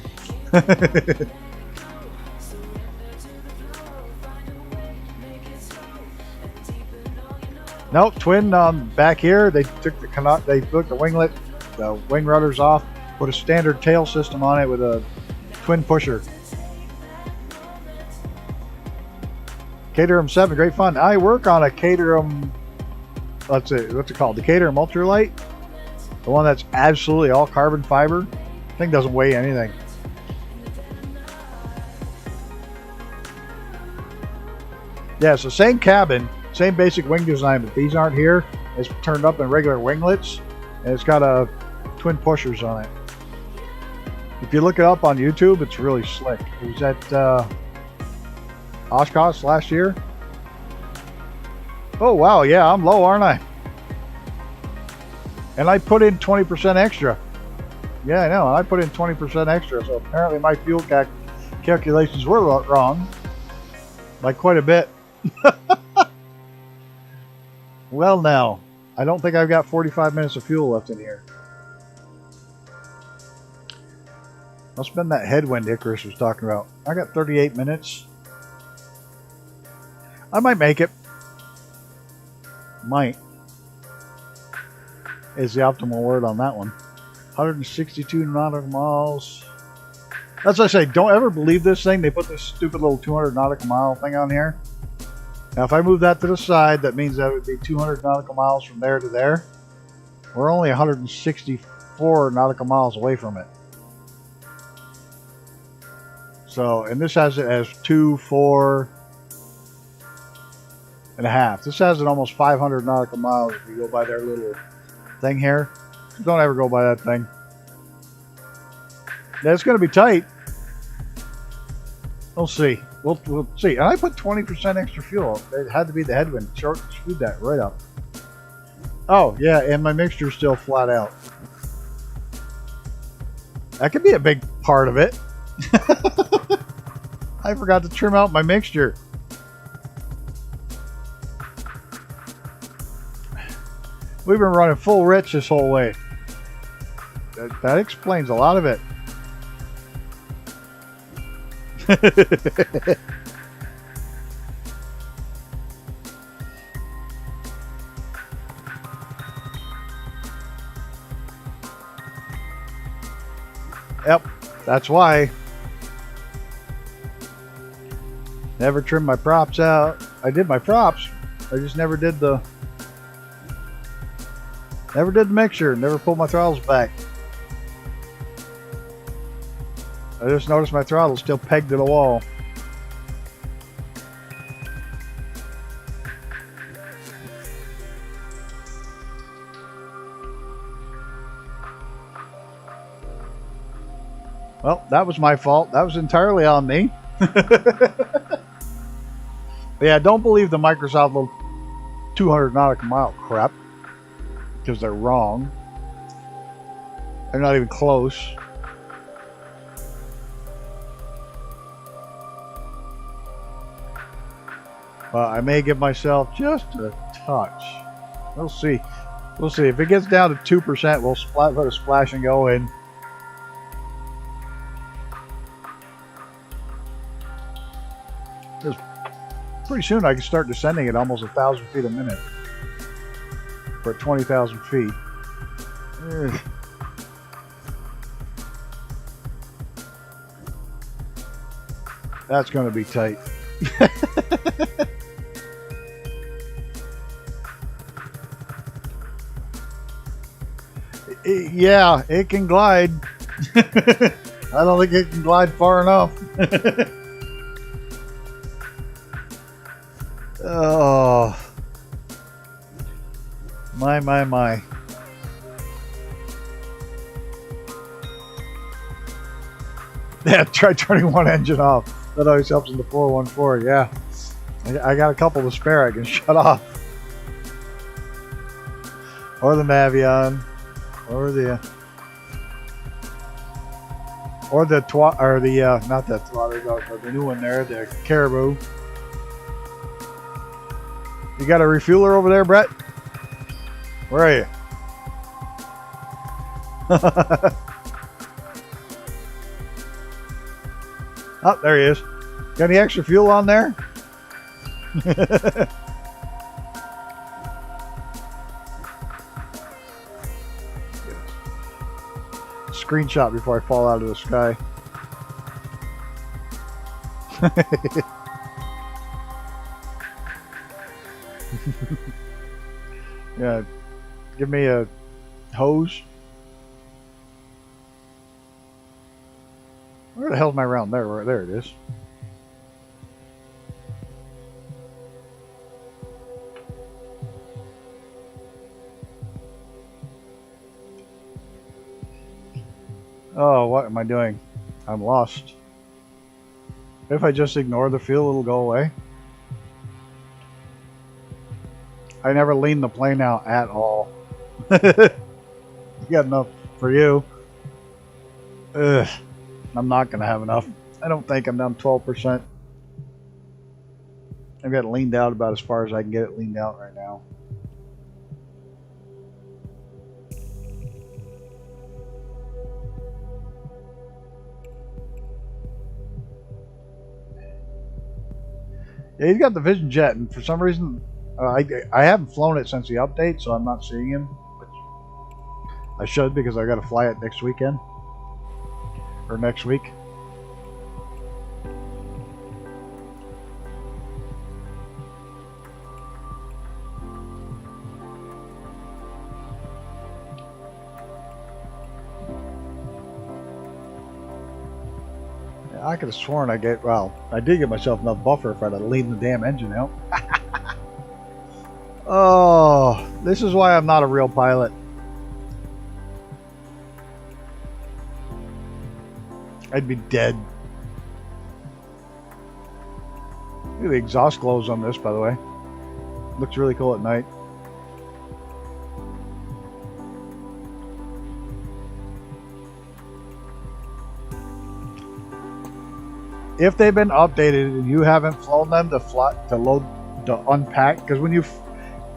S2: Nope, twin back here. They took the winglet, the wing rudders off, put a standard tail system on it with a twin pusher. Caterham 7, great fun. I work on a Caterham, what's it called? The Caterham Ultralight. The one that's absolutely all carbon fiber. Thing doesn't weigh anything. Yeah, so same cabin, same basic wing design, but these aren't here. It's turned up in regular winglets, and it's got twin pushers on it. If you look it up on YouTube, it's really slick. It was at Oshkosh last year. Oh wow, yeah, I'm low, aren't I? And I put in 20% extra. Yeah, I know, I put in 20% extra, so apparently my fuel calculations were wrong. By quite a bit. Well now, I don't think I've got 45 minutes of fuel left in here. Must have been that headwind Icarus was talking about. I got 38 minutes. I might make it. Might is the optimal word on that one. 162 nautical miles. That's what I say. Don't ever believe this thing. They put this stupid little 200 nautical mile thing on here. Now, if I move that to the side, that means that would be 200 nautical miles from there to there. We're only 164 nautical miles away from it. So, and this has it as 2, 4 and a half. This has it almost 500 nautical miles if you go by their little thing here. Don't ever go by that thing. Yeah, it's going to be tight. We'll see. We'll see. And I put 20% extra fuel. It had to be the headwind. Short screwed that right up. Oh yeah, and my mixture's still flat out. That could be a big part of it. I forgot to trim out my mixture. We've been running full rich this whole way. That explains a lot of it. Yep, that's why. Never trimmed my props out. I did my props. I just never did the mixture. Never pulled my throttles back. I just noticed my throttle's still pegged to the wall. Well, that was my fault. That was entirely on me. But yeah, don't believe the Microsoft little 200 nautical mile crap, because they're wrong. They're not even close. But I may give myself just a touch. We'll see. We'll see. If it gets down to 2%, we'll let a splash and go in. Pretty soon I can start descending at almost 1,000 feet a minute. For 20,000 feet. Ugh. That's going to be tight. Yeah, it can glide. I don't think it can glide far enough. Oh, my. Yeah, try turning one engine off. That always helps in the 414. Yeah, I got a couple to spare. I can shut off. Or the Mavion, or the not that Twatter, but the new one there, the Caribou. You got a refueler over there, Brett? Where are you? Oh, there he is. Got any extra fuel on there? Screenshot before I fall out of the sky. Yeah, give me a hose. Where the hell's my round? There it is. Oh, what am I doing? I'm lost. If I just ignore the fuel, it'll go away. I never lean the plane out at all. You got enough for you. Ugh. I'm not going to have enough. I don't think. I'm down 12%. I've got it leaned out about as far as I can get it leaned out right now. Yeah, he's got the Vision Jet, and for some reason, I haven't flown it since the update, so I'm not seeing him. Which I should, because I got to fly it next weekend. Or next week. Yeah, I could have sworn I did get myself enough buffer if I'd have leaned the damn engine out. Oh, this is why I'm not a real pilot. I'd be dead. Look at the exhaust glows on this, by the way. Looks really cool at night. If they've been updated and you haven't flown them to unpack, because when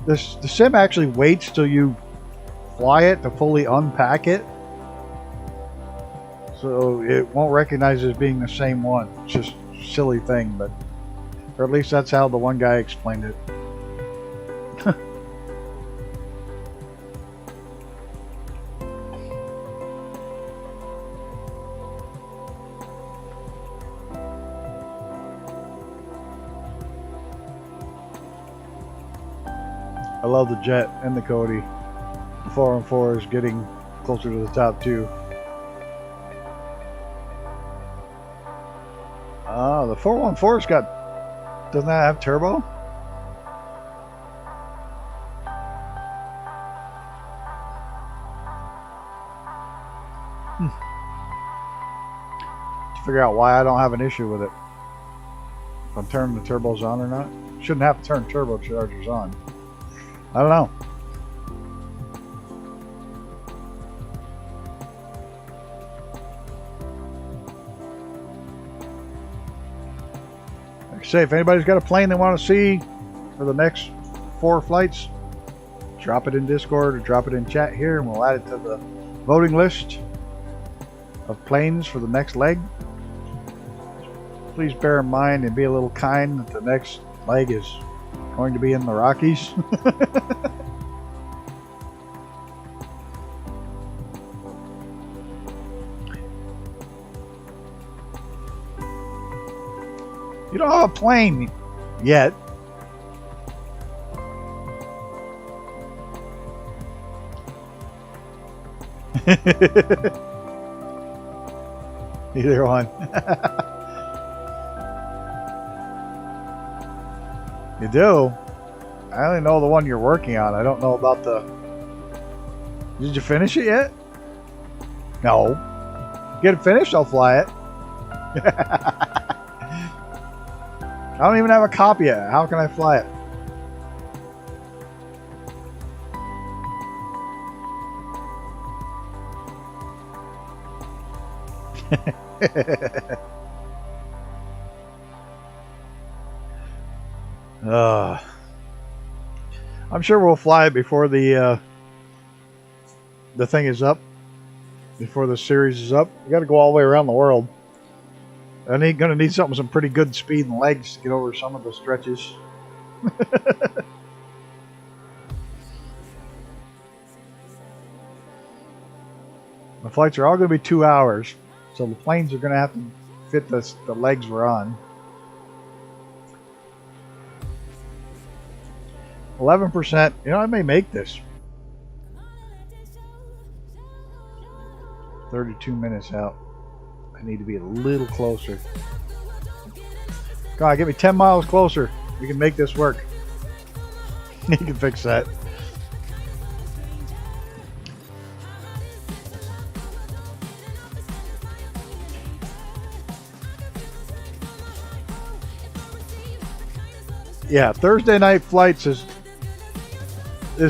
S2: the sim actually waits till you fly it to fully unpack it, so it won't recognize it as being the same one. It's just a silly thing, but or at least that's how the one guy explained it. I love the jet and the Cody. The 414 is getting closer to the top too. The 414's doesn't that have turbo? To figure out why I don't have an issue with it. If I'm turning the turbos on or not. Shouldn't have to turn turbochargers on. I don't know. Like I say, if anybody's got a plane they want to see for the next 4 flights, drop it in Discord or drop it in chat here and we'll add it to the voting list of planes for the next leg. Please bear in mind and be a little kind that the next leg is going to be in the Rockies. You don't have a plane yet. Either one. You do? I only know the one you're working on. I don't know about the... Did you finish it yet? No. Get it finished, I'll fly it. I don't even have a copy yet. How can I fly it? I'm sure we'll fly it before the thing is up, before the series is up. We got to go all the way around the world. I'm gonna need something with some pretty good speed and legs to get over some of the stretches. The flights are all going to be 2 hours, so the planes are going to have to fit the legs we're on. 11%. You know, I may make this. 32 minutes out. I need to be a little closer. Come on, get me 10 miles closer. We can make this work. You can fix that. Yeah, Thursday night flights is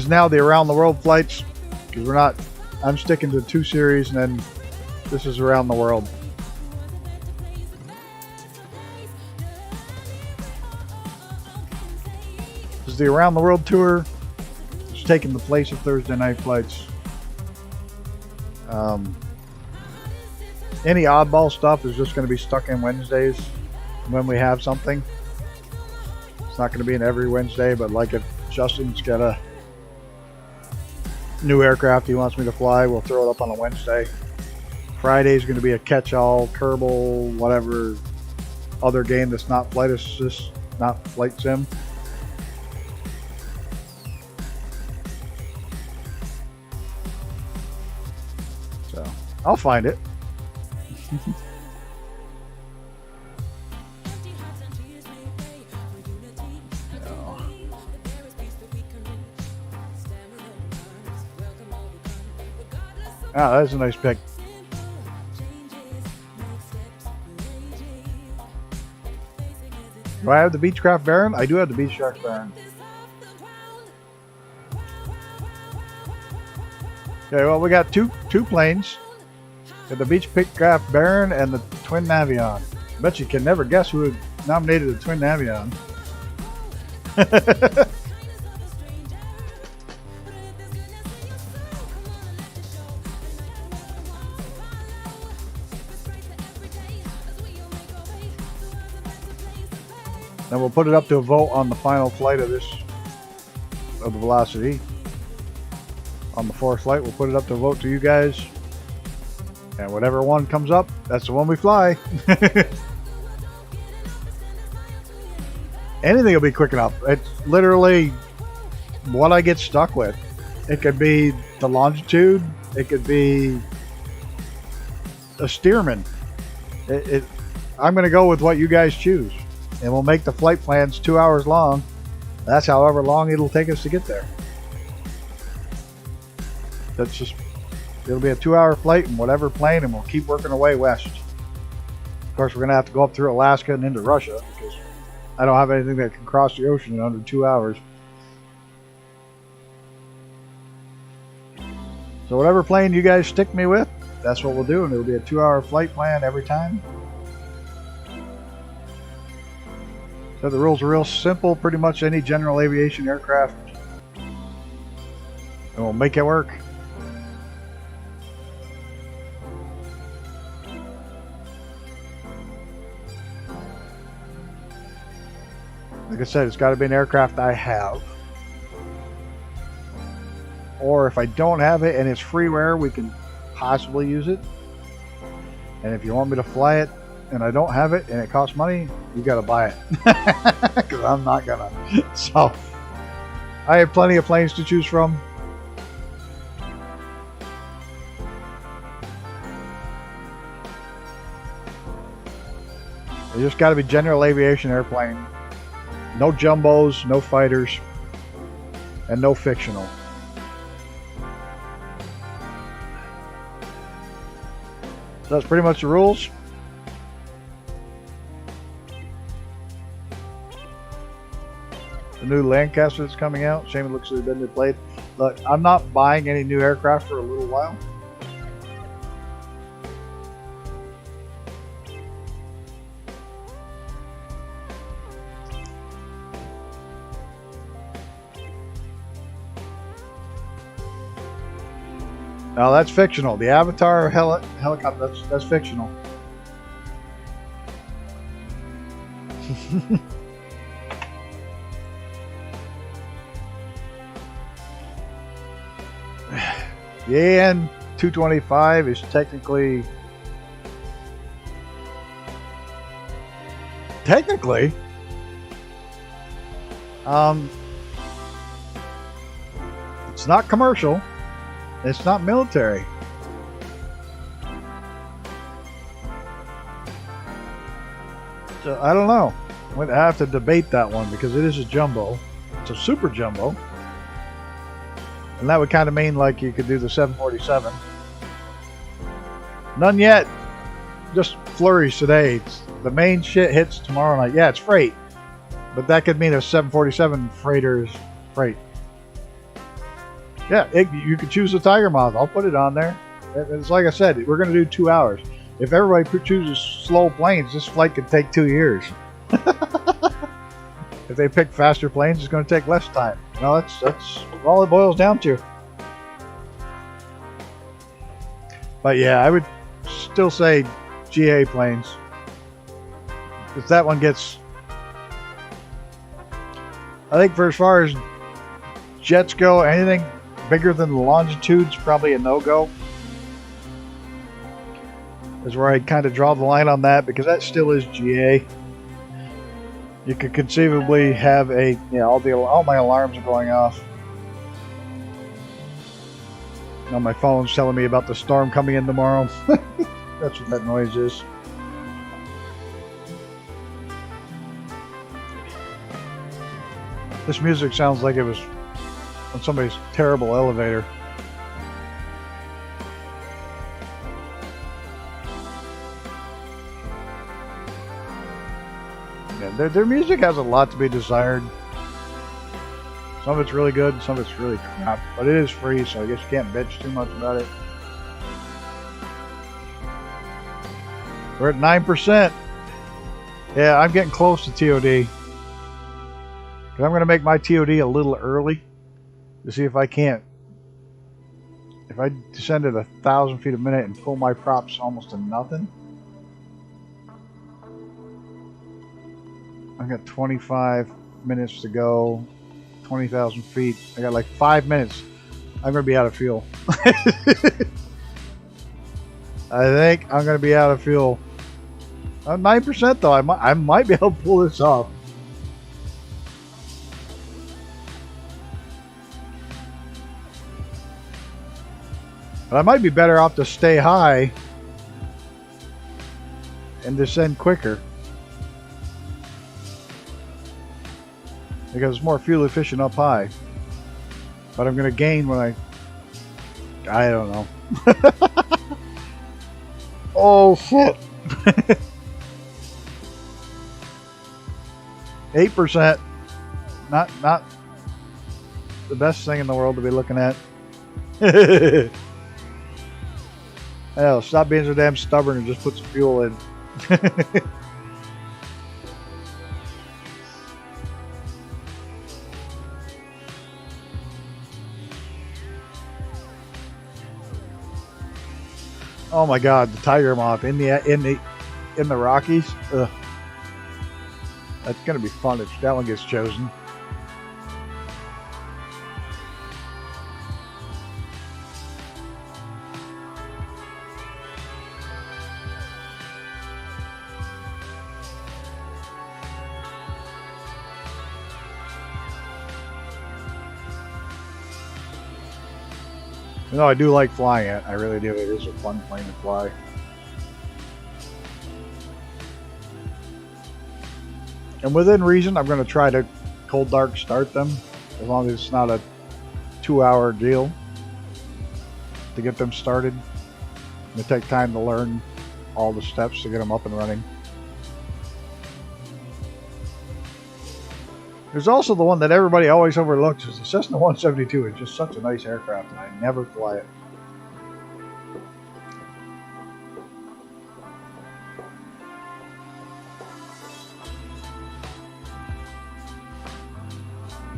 S2: now the around the world flights, because I'm sticking to 2 series and then this is around the world. This is the around the world tour. It's taking the place of Thursday night flights. Any oddball stuff is just going to be stuck in Wednesdays when we have something. It's not going to be in every Wednesday, but like if Justin's got a new aircraft he wants me to fly, we'll throw it up on a Wednesday. Friday is going to be a catch-all, Kerbal, whatever other game that's not flight assist, not flight sim. So I'll find it. Ah, that's a nice pick. Do I have the Beechcraft Baron? I do have the Beechcraft Baron. Okay, well, we got two planes. Got the Beechcraft Baron and the Twin Navion. I bet you can never guess who nominated the Twin Navion. Then we'll put it up to a vote on the final flight of the Velocity. On the fourth flight, we'll put it up to a vote to you guys. And whatever one comes up, that's the one we fly. Anything will be quick enough. It's literally what I get stuck with. It could be the longitude. It could be a Stearman. I'm going to go with what you guys choose. And we'll make the flight plans 2 hours long. That's however long it'll take us to get there. It'll be a 2-hour flight in whatever plane, and we'll keep working our way west. Of course, we're going to have to go up through Alaska and into Russia, because I don't have anything that can cross the ocean in under 2 hours. So whatever plane you guys stick me with, that's what we'll do, and it'll be a 2-hour flight plan every time. So the rules are real simple, pretty much any general aviation aircraft, and we'll make it work. Like I said, it's got to be an aircraft I have. Or if I don't have it and it's freeware, we can possibly use it. And if you want me to fly it and I don't have it and it costs money, you got to buy it. Because I'm not going to. So, I have plenty of planes to choose from. They just got to be general aviation airplane. No jumbos, no fighters, and no fictional. So that's pretty much the rules. The new Lancaster that's coming out. Shame it looks like it's been replayed. Look, I'm not buying any new aircraft for a little while. No, that's fictional. The Avatar helicopter, that's fictional. The AN 225 is technically it's not commercial. It's not military. So I don't know. I'm going to have to debate that one because it is a jumbo. It's a super jumbo. And that would kind of mean like you could do the 747. None yet. Just flurries today. The main shit hits tomorrow night. Yeah, it's freight. But that could mean a 747 freighter is freight. Yeah, you could choose the Tiger Moth. I'll put it on there. It's like I said, we're going to do 2 hours. If everybody chooses slow planes, this flight could take 2 years. If they pick faster planes, it's going to take less time. You know, that's all it boils down to. But yeah, I would still say GA planes. If that one gets... I think for as far as jets go, anything bigger than the Longitude's probably a no-go. Is where I'd kind of draw the line on that, because that still is GA. You could conceivably have a, all my alarms are going off. Now my phone's telling me about the storm coming in tomorrow. That's what that noise is. This music sounds like it was on somebody's terrible elevator. Yeah, Their music has a lot to be desired. Some of it's really good, and some of it's really crap. But it is free, so I guess you can't bitch too much about it. We're at 9%. Yeah, I'm getting close to TOD. I'm going to make my TOD a little early to see if I can't. If I descend at 1,000 feet a minute and pull my props almost to nothing. I've got 25 minutes to go. 20,000 feet. I got like 5 minutes. I'm going to be out of fuel. I think I'm going to be out of fuel. 9% though. I might be able to pull this off. But I might be better off to stay high and descend quicker. Because it's more fuel efficient up high. But I'm going to gain when I don't know. Oh shit. 8%. Not the best thing in the world to be looking at. Hell, stop being so damn stubborn and just put some fuel in. Oh my God, the tiger moth in the Rockies. Ugh. That's gonna be fun if that one gets chosen. No, I do like flying it. I really do. It is a fun plane to fly. And within reason, I'm going to try to cold dark start them, as long as it's not a 2-hour deal to get them started. It take time to learn all the steps to get them up and running. There's also the one that everybody always overlooks, is the Cessna 172. It's just such a nice aircraft, and I never fly it.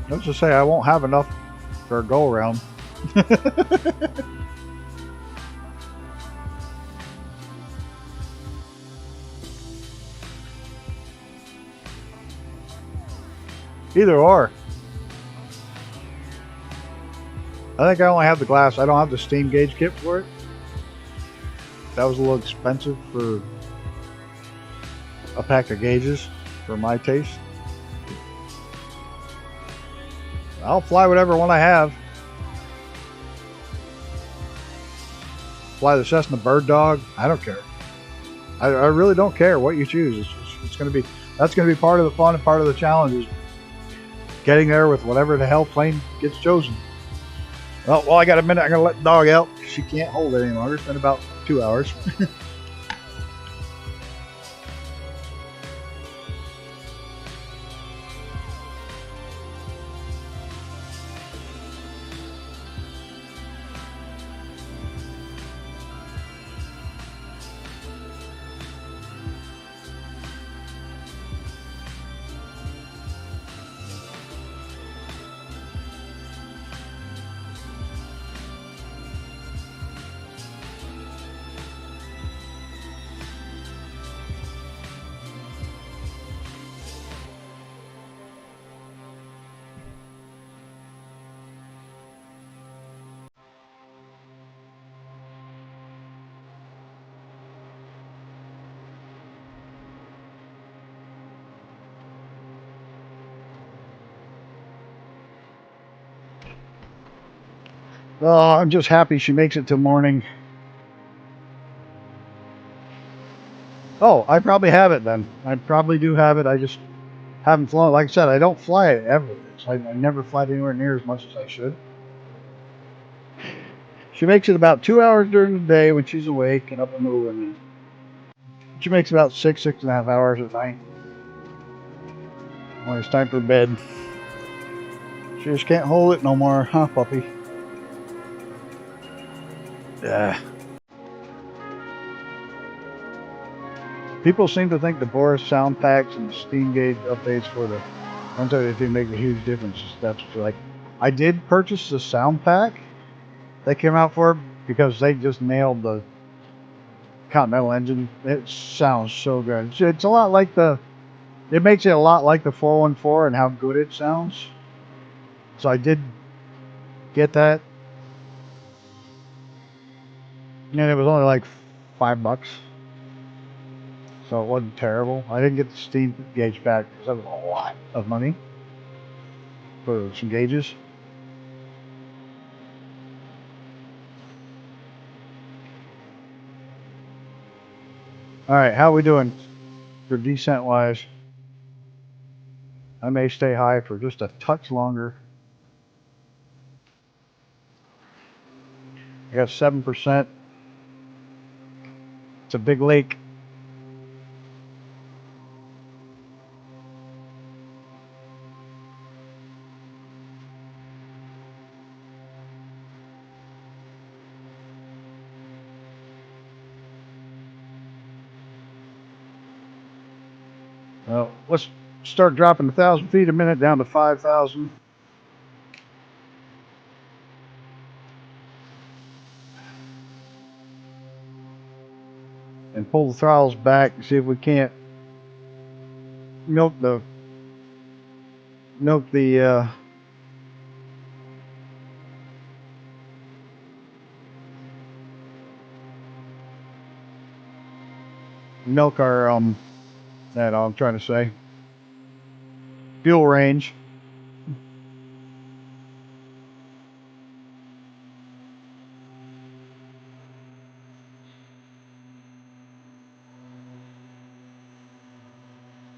S2: Let's just say I won't have enough for a go-around. Either or. I think I only have the glass. I don't have the steam gauge kit for it. That was a little expensive for a pack of gauges for my taste. I'll fly whatever one I have. Fly the Cessna Bird Dog. I don't care. I really don't care what you choose. It's going to be, that's going to be part of the fun and part of the challenge is getting there with whatever the hell plane gets chosen. Well, I got a minute. I'm going to let the dog out. She can't hold it any longer. It's been about 2 hours. Oh, I'm just happy she makes it till morning. Oh, I probably have it then. I probably do have it. I just haven't flown. Like I said, I don't fly it ever. I never fly it anywhere near as much as I should. She makes it about 2 hours during the day when she's awake and up and moving. She makes about 6.5 hours at night. When it's time for bed. She just can't hold it no more, huh, puppy? Yeah. People seem to think the Boris sound packs and steam gauge updates for the ones that didn't make a huge difference. That's like, I did purchase the sound pack that came out for it because they just nailed the Continental engine. It sounds so good. It's a lot like it makes it a lot like the 414 and how good it sounds. So I did get that. And it was only like $5. So it wasn't terrible. I didn't get the steam gauge back because that was a lot of money for some gauges. Alright, how are we doing for descent wise? I may stay high for just a touch longer. I got 7%. It's a big lake. Well, let's start dropping 1,000 feet a minute down to 5,000. And pull the throttles back and see if we can't milk the milk our that I'm trying to say fuel range.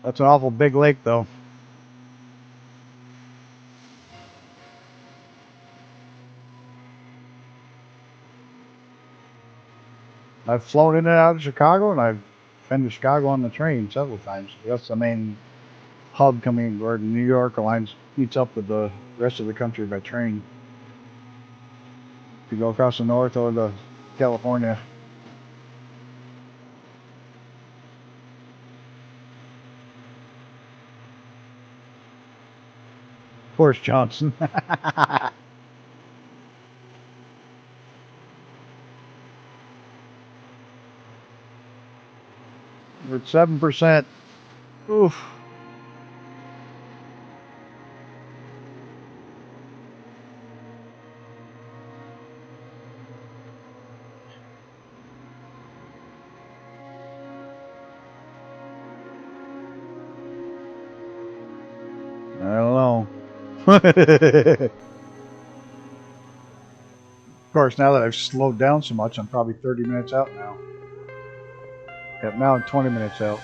S2: That's an awful big lake though. I've flown in and out of Chicago, and I've been to Chicago on the train several times. That's the main hub coming where the New York lines meets up with the rest of the country by train. If you go across the north or to California. Boris Johnson. We're at 7%. Oof. I don't know. Of course, now that I've slowed down so much, I'm probably 30 minutes out now. Yep, now I'm 20 minutes out.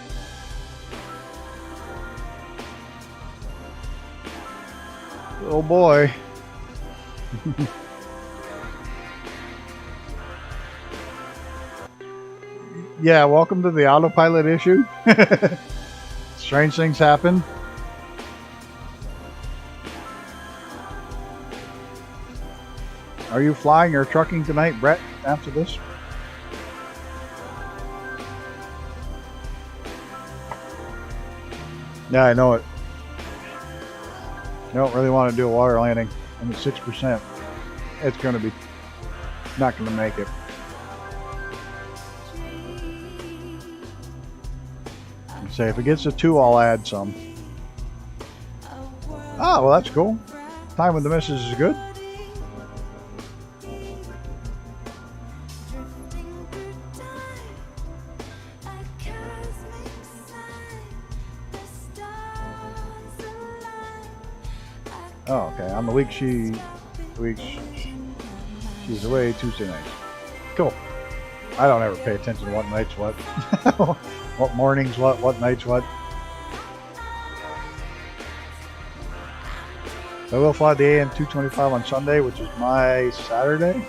S2: Oh boy. Yeah, welcome to the autopilot issue. Strange things happen. Are you flying or trucking tonight, Brett, after this? Yeah, I know it. I don't really want to do a water landing. I'm at 6%. It's going to be not going to make it. Say if it gets to 2, I'll add some. Ah, well that's cool. Time with the missus is good. Oh, okay. On the week she's away Tuesday nights. Cool. I don't ever pay attention to what night's what. What mornings what nights what. I will fly the AM 225 on Sunday, which is my Saturday.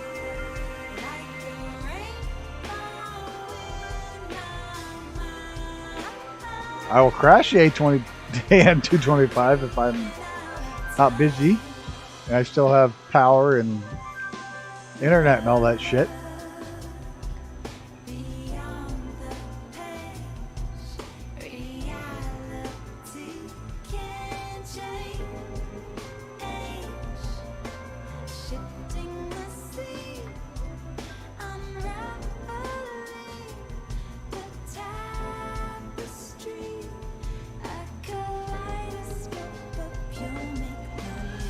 S2: I will crash the A20 and 225 if I'm not busy and I still have power and internet and all that shit.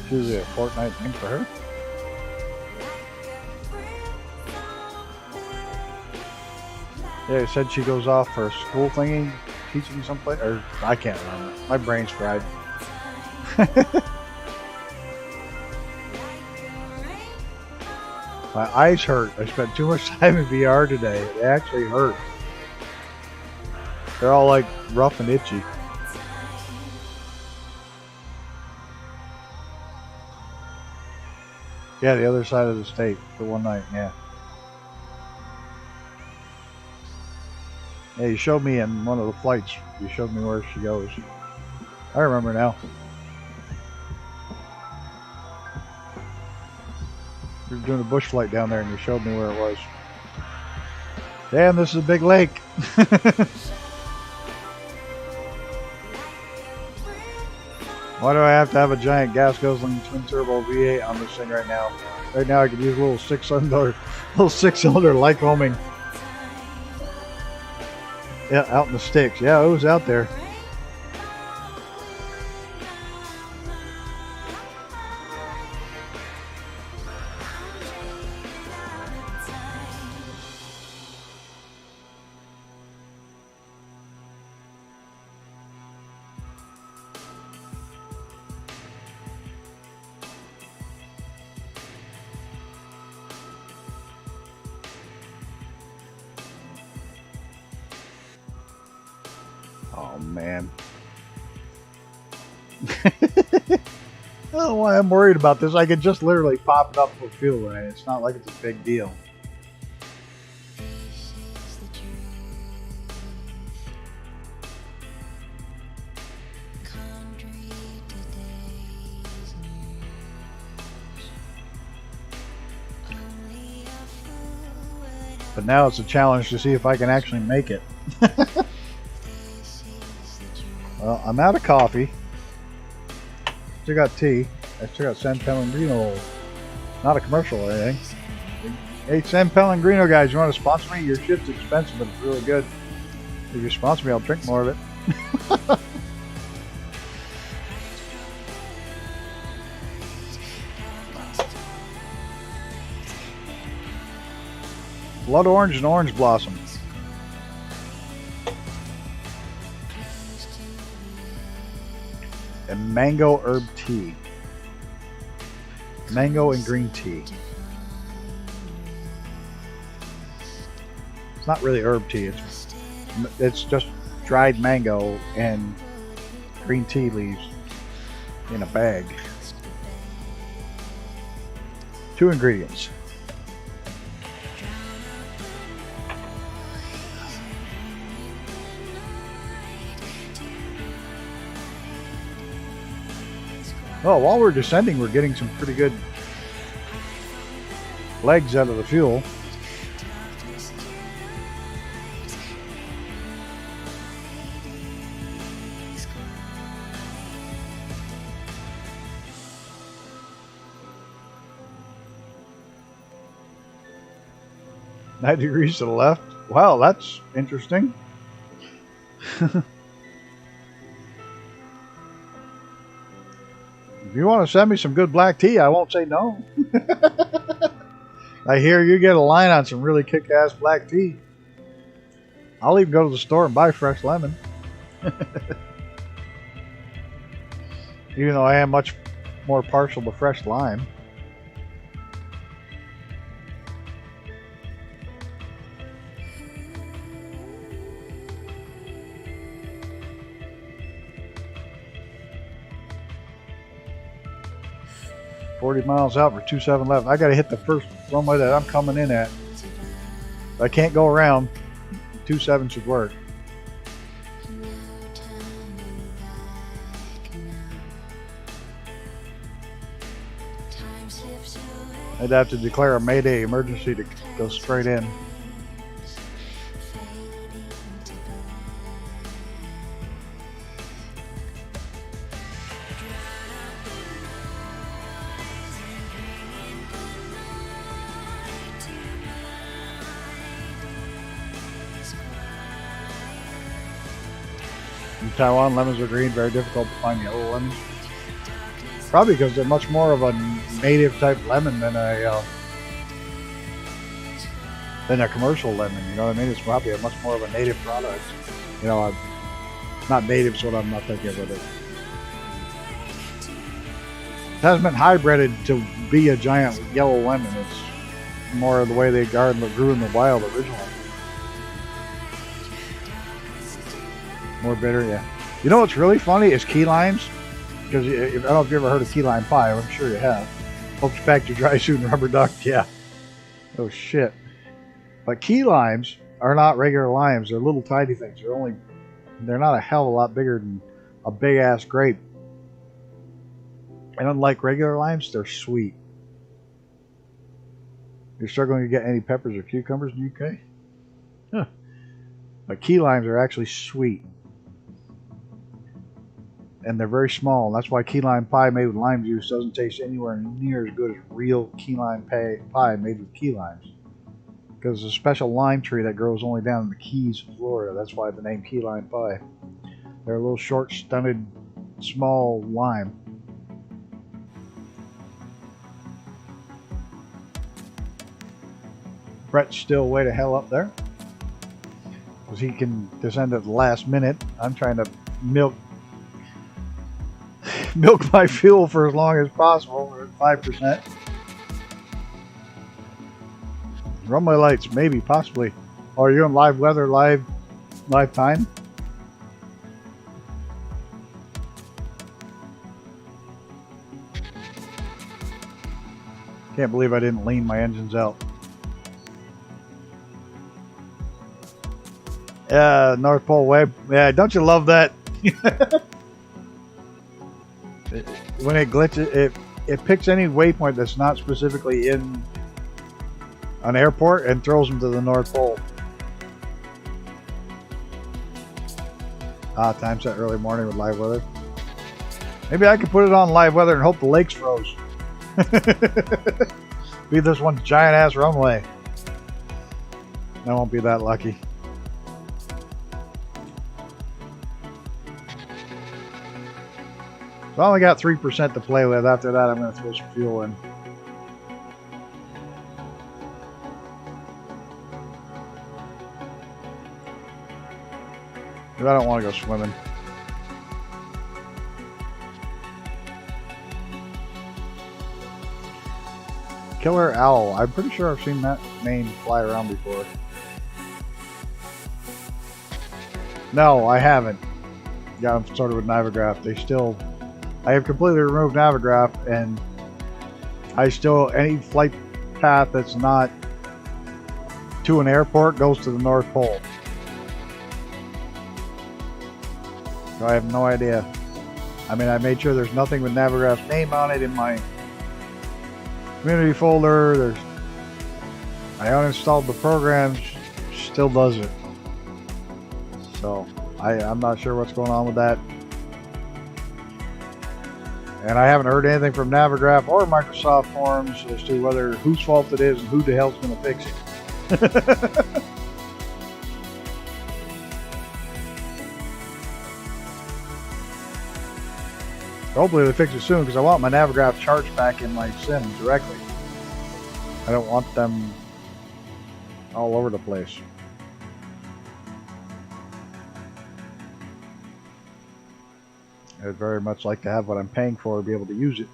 S2: It's usually a fortnight thing for her. Yeah, it said she goes off for a school thingy, teaching someplace, or I can't remember. My brain's fried. My eyes hurt. I spent too much time in VR today. It actually hurt. They're all like rough and itchy. Yeah, the other side of the state for one night, yeah. Yeah, you showed me in one of the flights. You showed me where she goes. I remember now. We were doing a bush flight down there and you showed me where it was. Damn, this is a big lake. Why do I have to have a giant gas guzzling twin turbo V8 on this thing right now? Right now I could use a little six cylinder Lycoming. Yeah, out in the sticks. Yeah, it was out there. Oh man. I don't know why I'm worried about this. I could just literally pop it up for fuel, right? It's not like it's a big deal. But now it's a challenge to see if I can actually make it. Well, I'm out of coffee. Still got tea. I still got San Pellegrino. Not a commercial or anything. Hey, San Pellegrino guys, you want to sponsor me? Your shit's expensive, but it's really good. If you sponsor me, I'll drink more of it. Blood orange and orange blossom. And mango herb tea. Mango and green tea. It's not really herb tea. It's just dried mango and green tea leaves in a bag. 2 ingredients. Oh, while we're descending, we're getting some pretty good legs out of the fuel. Nine degrees to the left. Wow, that's interesting. If you want to send me some good black tea, I won't say no. I hear you get a line on some really kick-ass black tea. I'll even go to the store and buy fresh lemon. Even though I am much more partial to fresh lime. $40 miles out for 27 left. I got to hit the first runway that I'm coming in at. I can't go around. 27 should work. I'd have to declare a Mayday emergency to go straight in. In Taiwan, lemons are green, very difficult to find yellow lemons. Probably because they're much more of a native type lemon than a commercial lemon. You know what I mean? It's probably a much more of a native product. You know, not native's what I'm not thinking of. It hasn't been hybrided to be a giant yellow lemon. It's more of the way they grew in the wild originally. More bitter, yeah. You know what's really funny is key limes. Because I don't know if you ever heard of key lime pie. I'm sure you have. Hope you packed your dry suit and rubber duck. Yeah. Oh, shit. But key limes are not regular limes. They're little tiny things. They're not a hell of a lot bigger than a big-ass grape. And unlike regular limes, they're sweet. You're struggling to get any peppers or cucumbers in the UK? Huh. But key limes are actually sweet. And they're very small, and that's why key lime pie made with lime juice doesn't taste anywhere near as good as real key lime pie made with key limes. Because it's a special lime tree that grows only down in the Keys, Florida. That's why the name key lime pie. They're a little short, stunted, small lime. Brett's still way the hell up there. Because he can descend at the last minute. I'm trying to milk my fuel for as long as possible. We're at 5%. Run my lights, maybe, possibly. Oh, are you in live weather, live time? Can't believe I didn't lean my engines out. Yeah, North Pole Web. Yeah, don't you love that? When it glitches, it picks any waypoint that's not specifically in an airport and throws them to the North Pole. Time set early morning with live weather. Maybe I could put it on live weather and hope the lakes froze. Be this one's giant ass runway. I won't be that lucky. So I only got 3% to play with. After that, I'm going to throw some fuel in. I don't want to go swimming. Killer Owl. I'm pretty sure I've seen that name fly around before. No, I haven't. Got them started with Navigraph. I have completely removed Navigraph, and any flight path that's not to an airport goes to the North Pole. So I have no idea. I mean, I made sure there's nothing with Navigraph's name on it in my community folder. I uninstalled the program, still does it. So I'm not sure what's going on with that. And I haven't heard anything from Navigraph or Microsoft forums as to whose fault it is and who the hell's going to fix it. Hopefully they fix it soon, because I want my Navigraph charts back in my sim directly. I don't want them all over the place. I'd very much like to have what I'm paying for, be able to use it.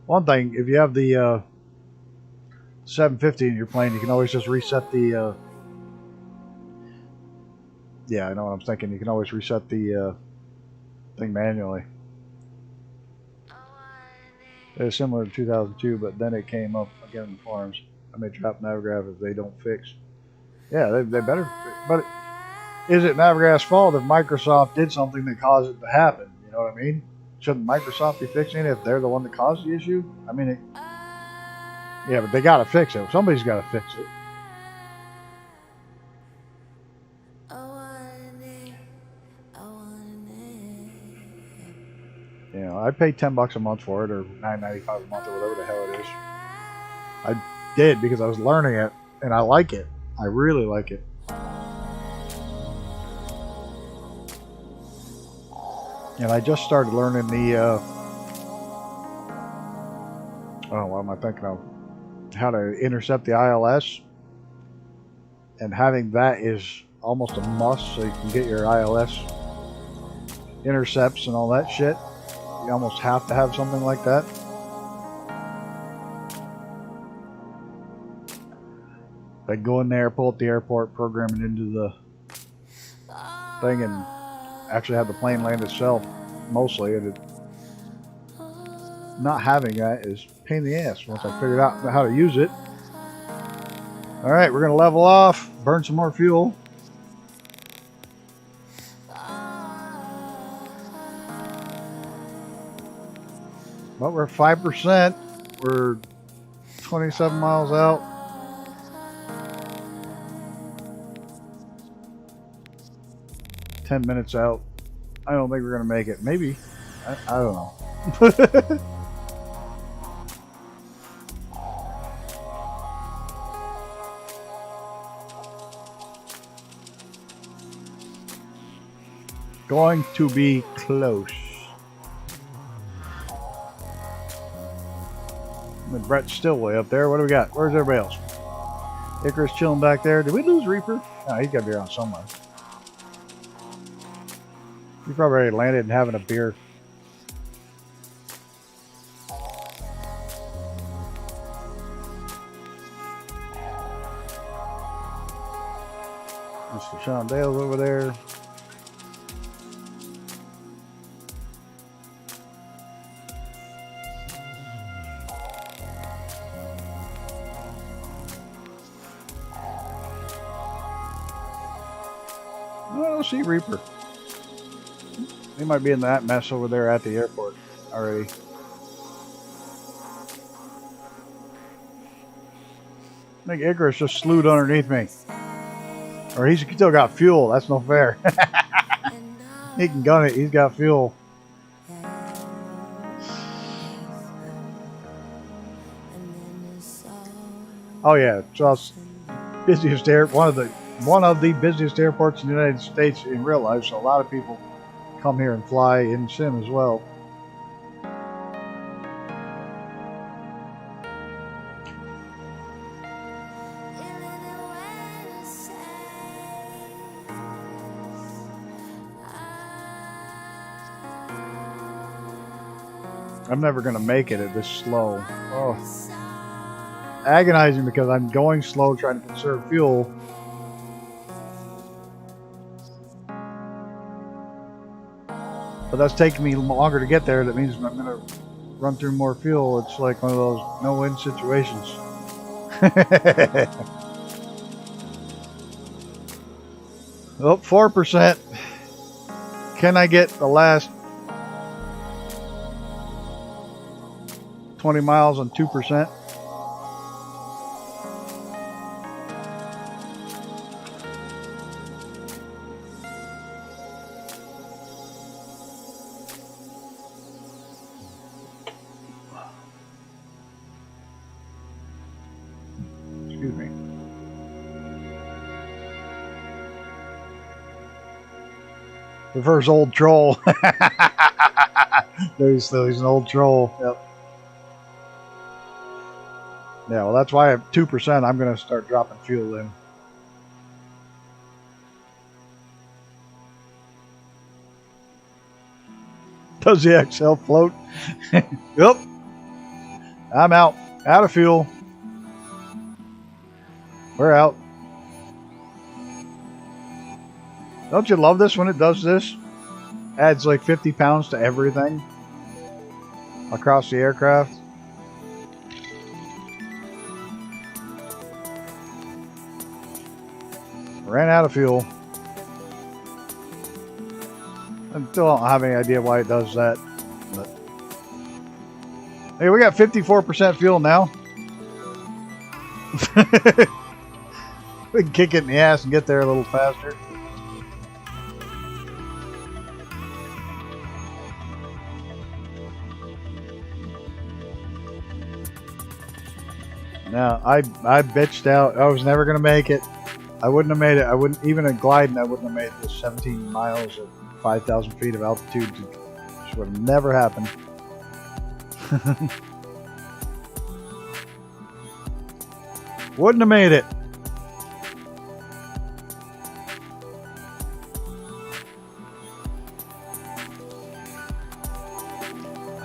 S2: One thing, if you have the 750 in your plane, you can always just reset the... yeah, I know what I'm thinking. You can always reset the thing manually. It was similar to 2002, but then it came up again in the forums. I may drop Navigraph if they don't fix. Yeah, they better. But is it Navigraph's fault if Microsoft did something that caused it to happen? You know what I mean? Shouldn't Microsoft be fixing it if they're the one that caused the issue? I mean, yeah, but they got to fix it. Somebody's got to fix it. You know, I paid $10 a month for it, or $9.95 a month, or whatever the hell it is. I did because I was learning it, and I like it. I really like it. And I just started learning the, oh, what am I thinking of? How to intercept the ILS. And having that is almost a must, so you can get your ILS intercepts and all that shit. You almost have to have something like that. Like go in there, pull up the airport, program it into the thing, and actually have the plane land itself, mostly. And not having that is a pain in the ass once I figured out how to use it. Alright, we're going to level off, burn some more fuel. But we're 5%. We're 27 miles out. $10 out. I don't think we're going to make it. Maybe. I don't know. Going to be close. And Brett's still way up there. What do we got? Where's everybody else? Icarus chilling back there. Did we lose Reaper? No, he's got to be around somewhere. He probably already landed and having a beer. Mr. Sean Dale's over there. I don't see Reaper. He might be in that mess over there at the airport already. I think Icarus just slewed underneath me. Or he's still got fuel. That's no fair. He can gun it. He's got fuel. Oh yeah, just busiest air. One of the busiest airports in the United States in real life. So a lot of people come here and fly in sim as well. I'm never going to make it at this slow. Oh. Agonizing because I'm going slow trying to conserve fuel. But that's taking me longer to get there. That means I'm going to run through more fuel. It's like one of those no-win situations. Oh, 4%. Can I get the last 20 miles on 2%? Excuse me. Reverse old troll. He's an old troll. Yep. Yeah, well, that's why at 2%, I'm going to start dropping fuel in. Does the XL float? Yep. I'm out. Out of fuel. We're out. Don't you love this when it does this? Adds like 50 pounds to everything across the aircraft. Ran out of fuel. I still don't have any idea why it does that. But hey, we got 54% fuel now. We can kick it in the ass and get there a little faster. Now, I bitched out. I was never going to make it. I wouldn't have made it. I wouldn't, even at gliding, I wouldn't have made this 17 miles at 5,000 feet of altitude. This would have never happened. Wouldn't have made it.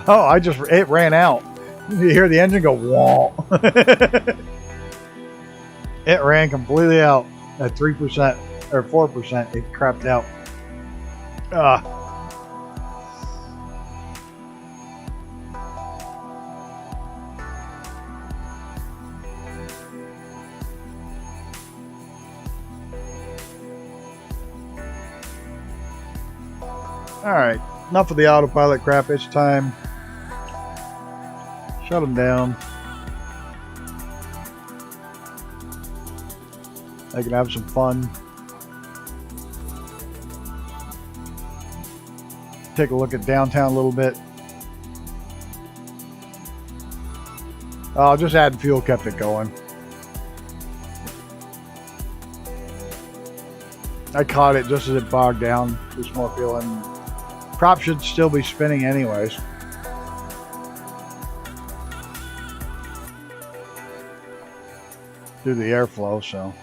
S2: Oh, it ran out. You hear the engine go, wah. It ran completely out at 3% or 4%. It crapped out. Alright, enough of the autopilot crap. It's time. Shut them down. I can have some fun. Take a look at downtown a little bit. Oh, just adding fuel kept it going. I caught it just as it bogged down. Just more fuel, and prop should still be spinning anyways. Through the airflow, so.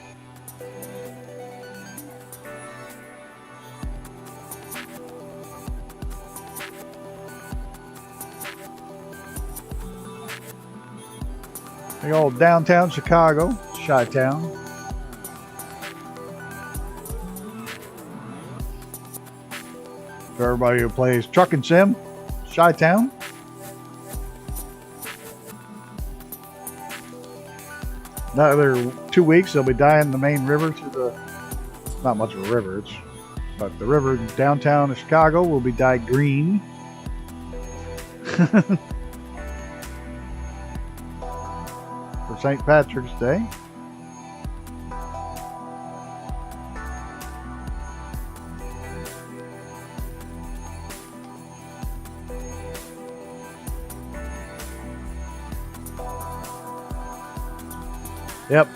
S2: The old downtown Chicago, Chi-Town. For everybody who plays Truck and Sim, Chi-Town. Another 2 weeks, they'll be dyeing the main river through the, not much of a river, but the river downtown of Chicago will be dyed green. For St. Patrick's Day. Yep.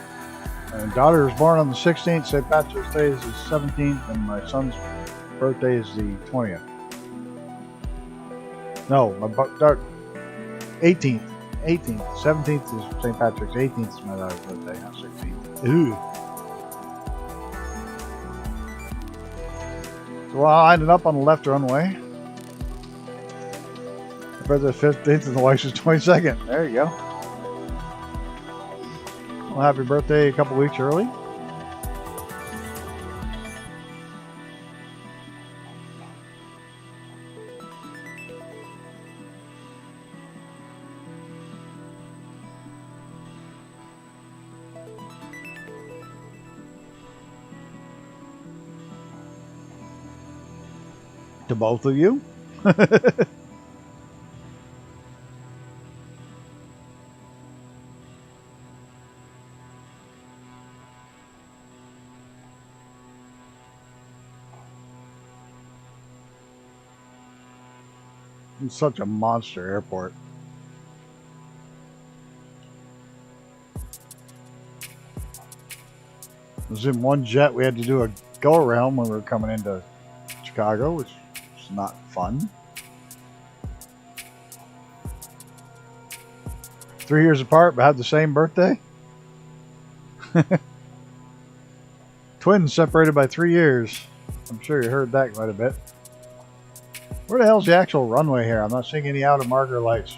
S2: My daughter was born on the 16th. St. Patrick's Day is the 17th, and my son's birthday is the 20th. No, my 18th. 18th. 17th is St. Patrick's. 18th is my daughter's birthday, not 16th. Ooh. So while I ended up on the left runway. My birthday's 15th and the wife's is 22nd. There you go. Well, happy birthday a couple weeks early. To both of you. It's such a monster airport. It was in one jet. We had to do a go around when we were coming into Chicago, which was not fun. 3 years apart, but had the same birthday. Twins separated by 3 years. I'm sure you heard that quite a bit. Where the hell's the actual runway here? I'm not seeing any outer marker lights.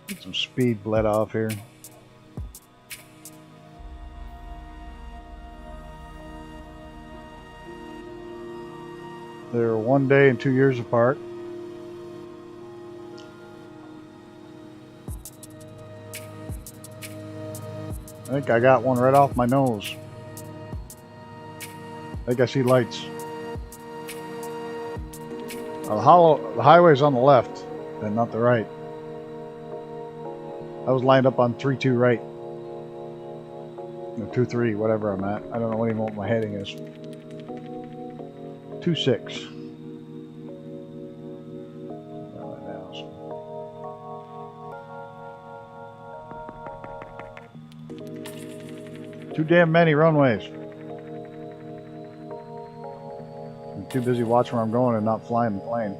S2: Get some speed bled off here. They're 1 day and 2 years apart. I think I got one right off my nose. I think I see lights. The highway's on the left and not the right. I was lined up on 3-2 right. No, 2-3, whatever I'm at. I don't know even what my heading is. 2-6. Too damn many runways. I'm too busy watching where I'm going and not flying the plane.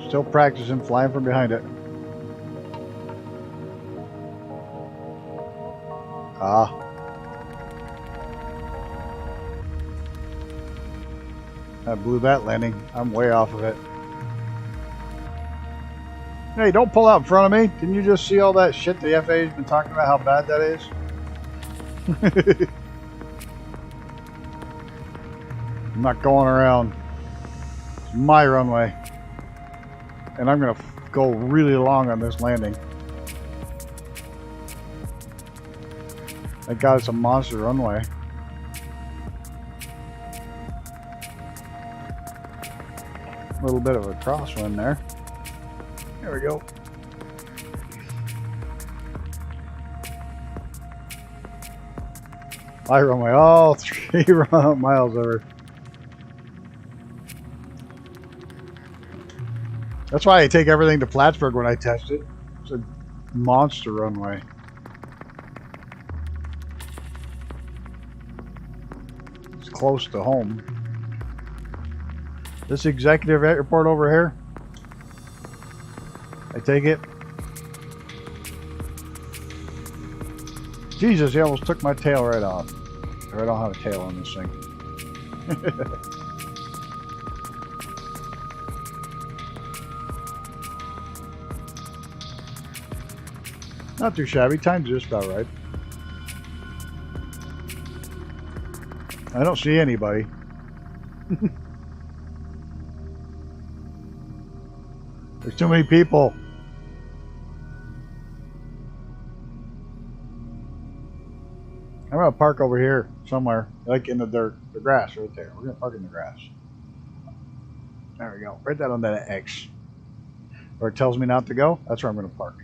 S2: Still practicing flying from behind it. Ah. I blew that landing. I'm way off of it. Hey, don't pull out in front of me. Didn't you just see all that shit the FAA's been talking about how bad that is? I'm not going around. It's my runway. And I'm going to go really long on this landing. Thank God it's a monster runway. A little bit of a crosswind there. There we go. I runway all 3 miles over. That's why I take everything to Plattsburgh when I test it. It's a monster runway. It's close to home. This executive airport over here, I take it. Jesus, he almost took my tail right off. I don't have a tail on this thing. Not too shabby. Time's just about right. I don't see anybody. There's too many people. I'm gonna park over here somewhere, like in the dirt, the grass right there. We're gonna park in the grass. There we go. Write that on that X. Where it tells me not to go, that's where I'm gonna park.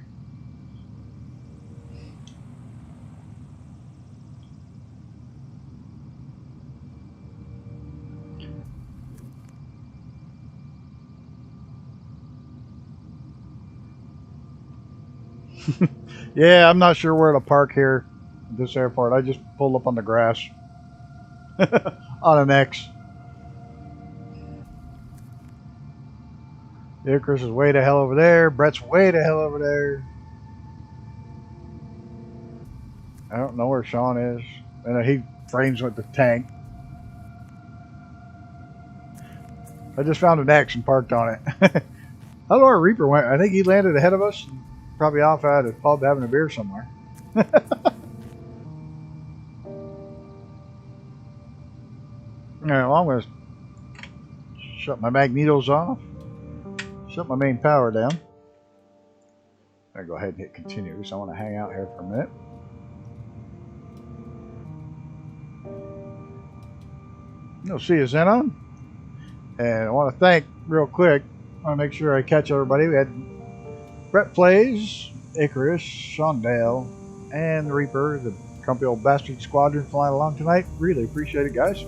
S2: Yeah, I'm not sure where to park here at this airport. I just pulled up on the grass on an X. Icarus is way the hell over there. Brett's way the hell over there. I don't know where Sean is. And he frames with the tank. I just found an X and parked on it. I don't know where Reaper went. I think he landed ahead of us. Probably off at a pub having a beer somewhere. Alright, well, I'm going to shut my magnetos off. Shut my main power down. I'm going to go ahead and hit continue because I want to hang out here for a minute. You'll see us in on. And I want to thank real quick. I want to make sure I catch everybody. We had Brett Plays, Icarus, Shondale, and the Reaper, the Crumpy Old Bastard Squadron flying along tonight. Really appreciate it, guys.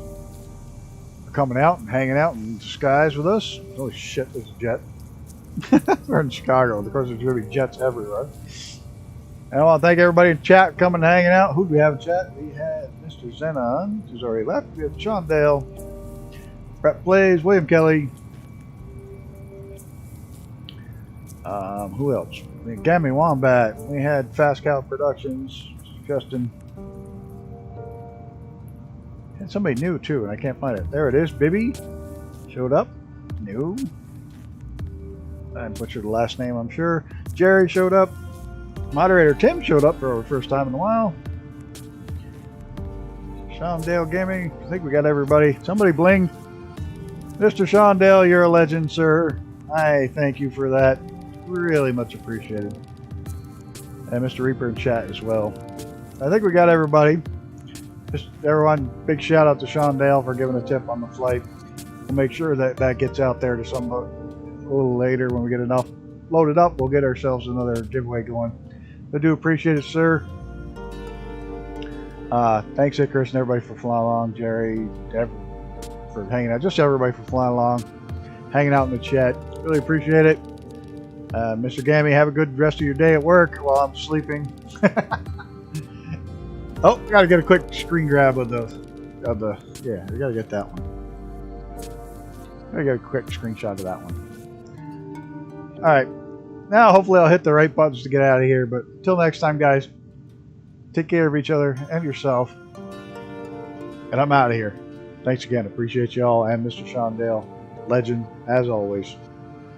S2: For coming out and hanging out in the skies with us. Holy shit, there's a jet. We're in Chicago. Of course, there's going to be jets everywhere. And I want to thank everybody in chat coming and hanging out. Who do we have in chat? We had Mr. Zenon, who's already left. We have Shondale, Brett Plays, William Kelly, Who else? Gammy Wombat. We had Fast Cow Productions. Justin. And somebody new too, and I can't find it. There it is. Bibby showed up. New. I butchered the last name, I'm sure. Jerry showed up. Moderator Tim showed up for the first time in a while. Sean Dale Gaming. I think we got everybody. Somebody bling. Mr. Sean Dale, you're a legend, sir. I thank you for that. Really much appreciated. And Mr. Reaper in chat as well. I think we got everybody. Just everyone, big shout out to Sean Dale for giving a tip on the flight. We'll make sure that that gets out there to somebody a little later when we get enough loaded up. We'll get ourselves another giveaway going. I do appreciate it, sir. Thanks, Chris, and everybody for flying along. Jerry, Deb, for hanging out. Just everybody for flying along, hanging out in the chat. Really appreciate it. Mr. Gammy, have a good rest of your day at work while I'm sleeping. Oh, gotta get a quick screen grab of the yeah, we gotta get that one. Gotta get a quick screenshot of that one. Alright. Now hopefully I'll hit the right buttons to get out of here, but until next time, guys, take care of each other and yourself. And I'm out of here. Thanks again. Appreciate y'all and Mr. Sean Dale. Legend as always.